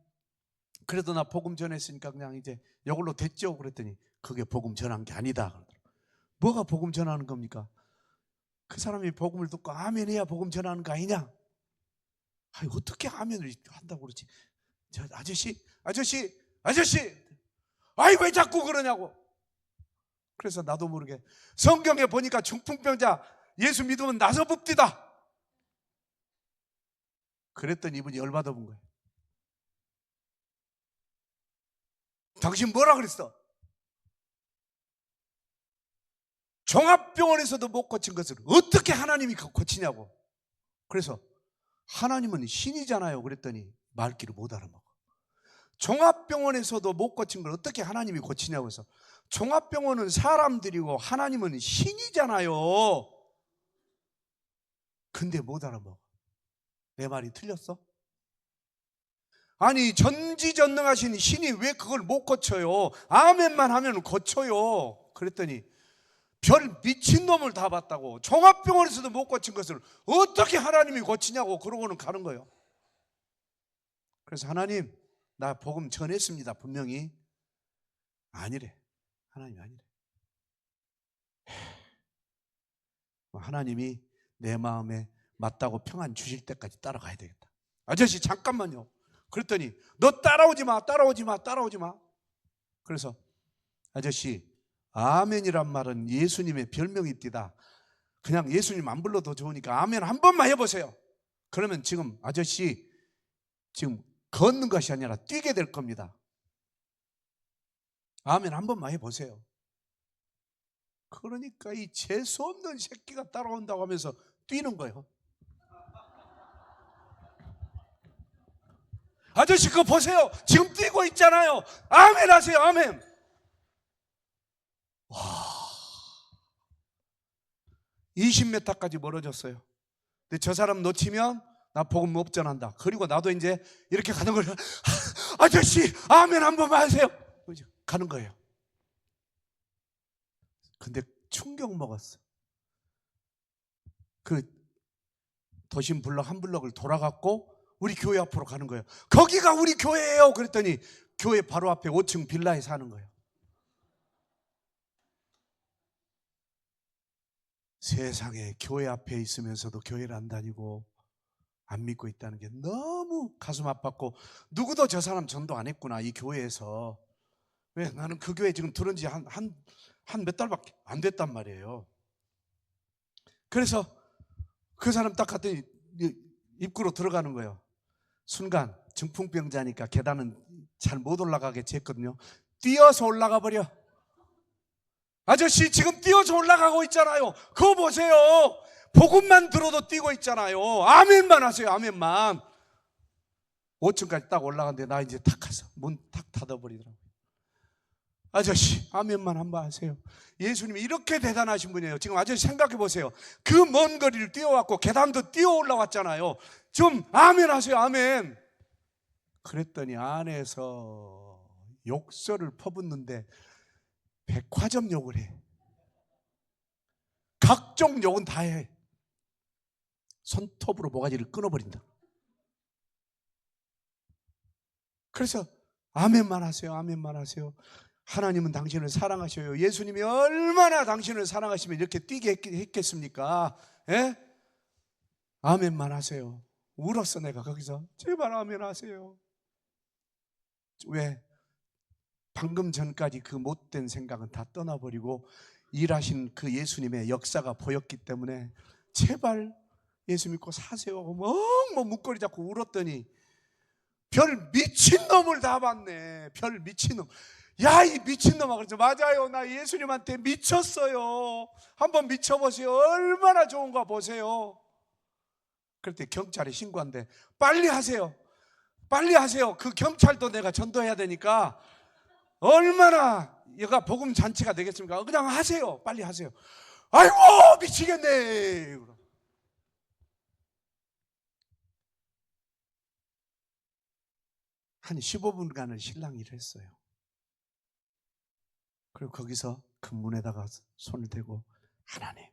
그래도 나 복음 전했으니까 그냥 이제 이걸로 됐죠? 그랬더니 그게 복음 전한 게 아니다. 뭐가 복음 전하는 겁니까? 그 사람이 복음을 듣고 아멘 해야 복음 전하는 거 아니냐? 아니, 어떻게 아멘을 한다고 그러지? 저 아저씨, 아이 왜 자꾸 그러냐고. 그래서 나도 모르게 성경에 보니까 중풍병자 예수 믿으면 나서 봅디다. 그랬더니 이분이 열받아 본 거예요. 당신 뭐라 그랬어? 종합병원에서도 못 고친 것을 어떻게 하나님이 고치냐고. 그래서 하나님은 신이잖아요. 그랬더니 말귀를 못 알아먹어. 종합병원에서도 못 고친 걸 어떻게 하나님이 고치냐고 해서 종합병원은 사람들이고 하나님은 신이잖아요. 근데 못 알아먹어. 내 말이 틀렸어? 아니, 전지전능하신 신이 왜 그걸 못 고쳐요? 아멘만 하면 고쳐요. 그랬더니 별 미친놈을 다 봤다고. 종합병원에서도 못 고친 것을 어떻게 하나님이 고치냐고 그러고는 가는 거예요. 그래서 하나님, 나 복음 전했습니다. 분명히. 아니래. 하나님이 아니래. 하나님이 내 마음에 맞다고 평안 주실 때까지 따라가야 되겠다. 아저씨 잠깐만요. 그랬더니 너 따라오지 마. 그래서 아저씨, 아멘이란 말은 예수님의 별명입니다. 그냥 예수님 안 불러도 좋으니까 아멘 한 번만 해보세요. 그러면 지금 아저씨 지금 걷는 것이 아니라 뛰게 될 겁니다. 아멘 한 번만 해보세요. 그러니까 이 재수없는 새끼가 따라온다고 하면서 뛰는 거예요. 아저씨 그거 보세요. 지금 뛰고 있잖아요. 아멘 하세요. 아멘. 와, 20m까지 멀어졌어요. 근데 저 사람 놓치면 나 복음 못 전한다. 그리고 나도 이제 이렇게 가는 거예요. 아저씨 아멘 한 번만 하세요. 가는 거예요. 근데 충격 먹었어. 그 도심 블럭 한 블럭을 돌아갔고 우리 교회 앞으로 가는 거예요. 거기가 우리 교회예요. 그랬더니 교회 바로 앞에 5층 빌라에 사는 거예요. 세상에 교회 앞에 있으면서도 교회를 안 다니고 안 믿고 있다는 게 너무 가슴 아팠고, 누구도 저 사람 전도 안 했구나 이 교회에서. 왜? 나는 그 교회 지금 들은 지 한 몇 달밖에 안 됐단 말이에요. 그래서 그 사람 딱 갔더니 입구로 들어가는 거예요. 순간 중풍병자니까 계단은 잘 못 올라가겠지 했거든요. 뛰어서 올라가 버려. 아저씨 지금 뛰어서 올라가고 있잖아요. 그거 보세요. 복음만 들어도 뛰고 있잖아요. 아멘만 하세요. 아멘만. 5층까지 딱 올라갔는데 나 이제 탁 가서 문 탁 닫아버리더라고요. 아저씨 아멘만 한번 하세요. 예수님이 이렇게 대단하신 분이에요. 지금 아저씨 생각해 보세요. 그 먼 거리를 뛰어왔고 계단도 뛰어 올라왔잖아요. 좀 아멘 하세요. 아멘. 그랬더니 안에서 욕설을 퍼붓는데 백화점 욕을 해. 각종 욕은 다 해. 손톱으로 모가지를 끊어버린다. 그래서 아멘만 하세요. 아멘만 하세요. 하나님은 당신을 사랑하셔요. 예수님이 얼마나 당신을 사랑하시면 이렇게 뛰게 했겠습니까? 예? 아멘만 하세요. 울었어 내가 거기서. 제발 아멘 하세요. 왜? 방금 전까지 그 못된 생각은 다 떠나버리고 일하신 그 예수님의 역사가 보였기 때문에 제발 예수 믿고 사세요 하고 뭐 목걸이 잡고 울었더니 별 미친놈을 다 봤네. 별 미친놈. 야, 이 미친놈아. 그래서 맞아요. 나 예수님한테 미쳤어요. 한번 미쳐보세요. 얼마나 좋은가 보세요. 그럴 때 경찰에 신고한대. 빨리 하세요. 빨리 하세요. 그 경찰도 내가 전도해야 되니까 얼마나 얘가 복음 잔치가 되겠습니까? 그냥 하세요. 빨리 하세요. 아이고 미치겠네. 한 15분간을 신랑이 일을 했어요. 그리고 거기서 큰 문에다가 손을 대고 하나님,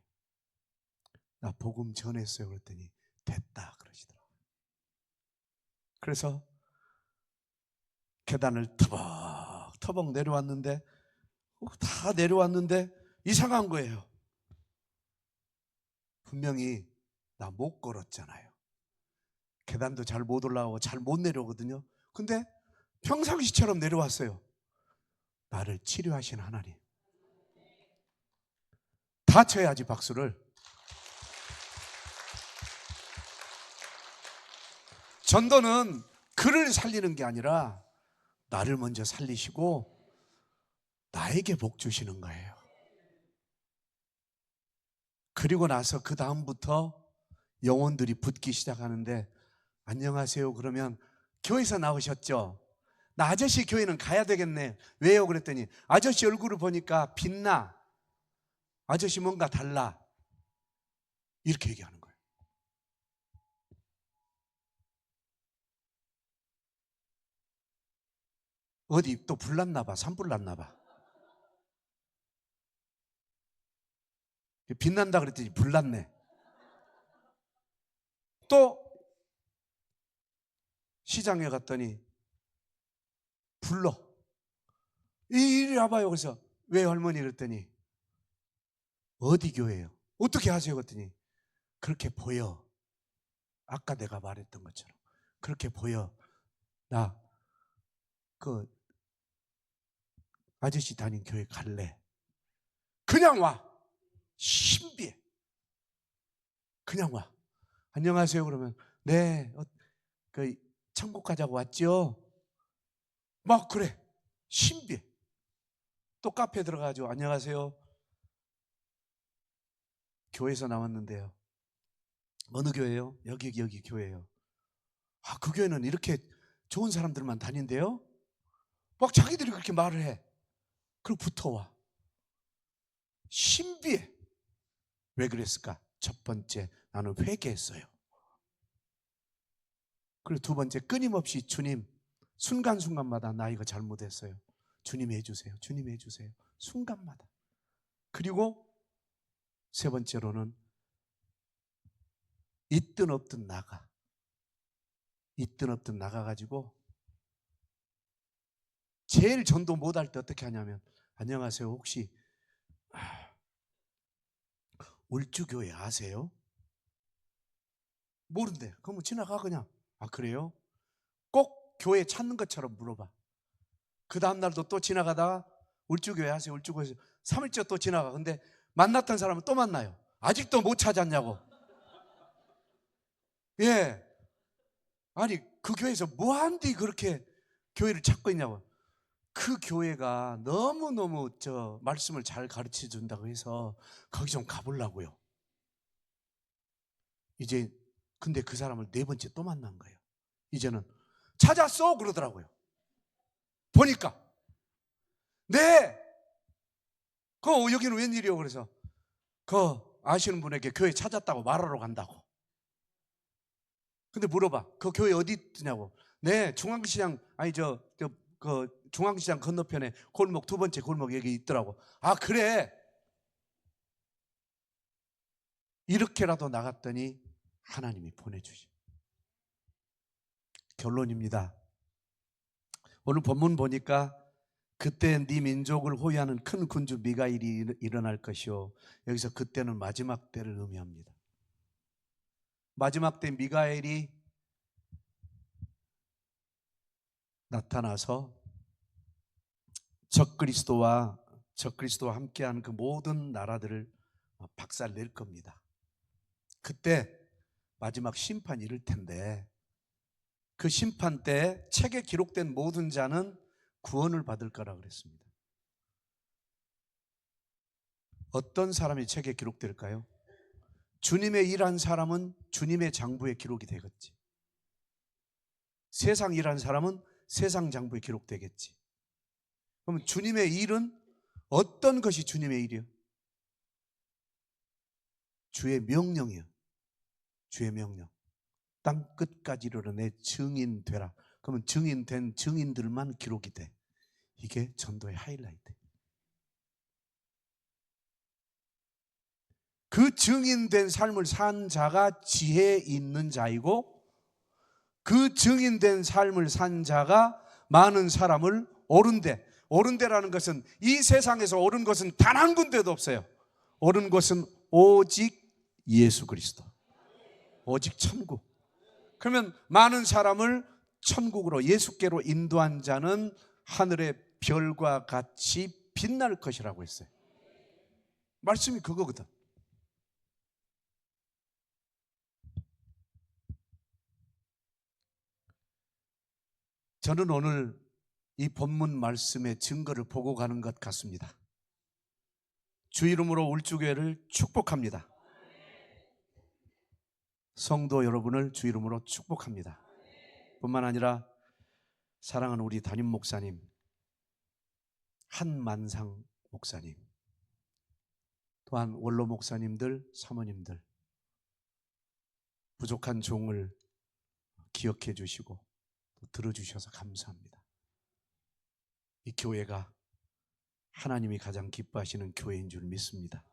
나 복음 전했어요. 그랬더니 됐다 그러시더라고요. 그래서 계단을 터벅터벅 내려왔는데 다 내려왔는데 이상한 거예요. 분명히 나 못 걸었잖아요. 계단도 잘 못 올라가고 잘 못 내려오거든요. 근데 평상시처럼 내려왔어요. 나를 치료하신 하나님. 다 쳐야지 박수를. 전도는 그를 살리는 게 아니라 나를 먼저 살리시고 나에게 복 주시는 거예요. 그리고 나서 그 다음부터 영혼들이 붙기 시작하는데 안녕하세요 그러면 교회에서 나오셨죠? 나 아저씨 교회는 가야 되겠네. 왜요? 그랬더니 아저씨 얼굴을 보니까 빛나. 아저씨 뭔가 달라. 이렇게 얘기하는 거예요. 어디 또 불났나 봐. 산불 났나 봐. 빛난다 그랬더니 불났네. 또 시장에 갔더니 불러. 이리 와봐요. 그래서 왜 할머니 그랬더니 어디 교회예요? 어떻게 하세요? 그랬더니 그렇게 보여. 아까 내가 말했던 것처럼 그렇게 보여. 나 그 아저씨 다닌 교회 갈래. 그냥 와. 신비해. 그냥 와. 안녕하세요 그러면 네, 그 천국 가자고 왔죠? 막 그래. 신비해. 또 카페 들어가가지고 안녕하세요. 교회에서 나왔는데요. 어느 교회요? 여기 교회예요. 아, 그 교회는 이렇게 좋은 사람들만 다닌대요? 막 자기들이 그렇게 말을 해. 그리고 붙어와. 신비해. 왜 그랬을까? 첫 번째, 나는 회개했어요. 그리고 두 번째, 끊임없이 주님, 순간순간마다 나 이거 잘못했어요. 주님 해주세요. 주님 해주세요. 순간마다. 그리고 세 번째로는 있든 없든 나가. 있든 없든 나가가지고 제일 전도 못할 때 어떻게 하냐면 안녕하세요. 혹시 울주교회 아세요? 모른대. 그러면 지나가 그냥. 아 그래요? 꼭 교회 찾는 것처럼 물어봐. 그 다음날도 또 지나가다가 울주교회 아세요? 울주교회 3일째 또 지나가. 근데 만났던 사람은 또 만나요. 아직도 못 찾았냐고. 예. 아니 그 교회에서 뭐한디 그렇게 교회를 찾고 있냐고. 그 교회가 너무너무 말씀을 잘 가르쳐 준다고 해서 거기 좀 가보려고요. 이제 근데 그 사람을 네 번째 또 만난 거예요. 이제는 찾았어 그러더라고요. 보니까 네. 여기는 웬일이요? 그래서 아시는 분에게 교회 찾았다고 말하러 간다고. 근데 물어봐. 그 교회 어디 있냐고. 네, 중앙시장 아니 중앙시장 건너편에 골목 두 번째 골목 여기 있더라고. 아 그래. 이렇게라도 나갔더니 하나님이 보내주시. 결론입니다. 오늘 본문 보니까 그때 네 민족을 호위하는 큰 군주 미가엘이 일어날 것이요. 여기서 그때는 마지막 때를 의미합니다. 마지막 때 미가엘이 나타나서 적그리스도와 함께하는 그 모든 나라들을 박살낼 겁니다. 그때 마지막 심판이 이를 텐데 그 심판 때 책에 기록된 모든 자는 구원을 받을 거라 그랬습니다. 어떤 사람이 책에 기록될까요? 주님의 일한 사람은 주님의 장부에 기록이 되겠지. 세상 일한 사람은 세상 장부에 기록되겠지. 그럼 주님의 일은 어떤 것이 주님의 일이요? 주의 명령이요. 주의 명령. 땅 끝까지 이르러 내 증인 되라. 그러면 증인된 증인들만 기록이 돼. 이게 전도의 하이라이트. 그 증인된 삶을 산 자가 지혜 있는 자이고, 그 증인된 삶을 산 자가 많은 사람을 옳은 데라는 것은, 이 세상에서 옳은 것은 단 한 군데도 없어요. 옳은 것은 오직 예수 그리스도, 오직 천국. 그러면 많은 사람을 천국으로, 예수께로 인도한 자는 하늘의 별과 같이 빛날 것이라고 했어요. 말씀이 그거거든. 저는 오늘 이 본문 말씀의 증거를 보고 가는 것 같습니다. 주 이름으로 울주교회를 축복합니다. 성도 여러분을 주 이름으로 축복합니다. 뿐만 아니라 사랑하는 우리 담임 목사님, 한만상 목사님, 또한 원로 목사님들, 사모님들, 부족한 종을 기억해 주시고 또 들어주셔서 감사합니다. 이 교회가 하나님이 가장 기뻐하시는 교회인 줄 믿습니다.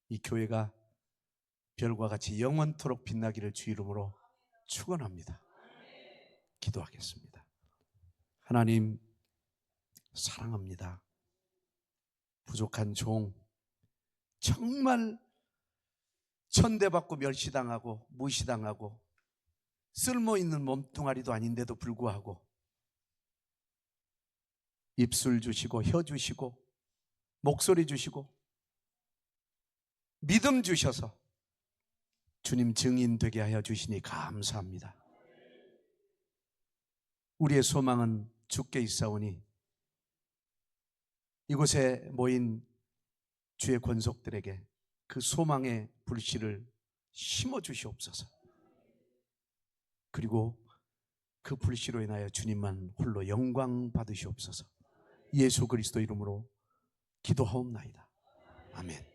이 교회가 별과 같이 영원토록 빛나기를 주 이름으로 축원합니다. 기도하겠습니다. 하나님 사랑합니다. 부족한 종, 정말 천대받고 멸시당하고 무시당하고 쓸모있는 몸뚱아리도 아닌데도 불구하고 입술 주시고 혀 주시고 목소리 주시고 믿음 주셔서 주님 증인 되게 하여 주시니 감사합니다. 우리의 소망은 주께 있사오니 이곳에 모인 주의 권속들에게 그 소망의 불씨를 심어 주시옵소서. 그리고 그 불씨로 인하여 주님만 홀로 영광 받으시옵소서. 예수 그리스도 이름으로 기도하옵나이다. 아멘.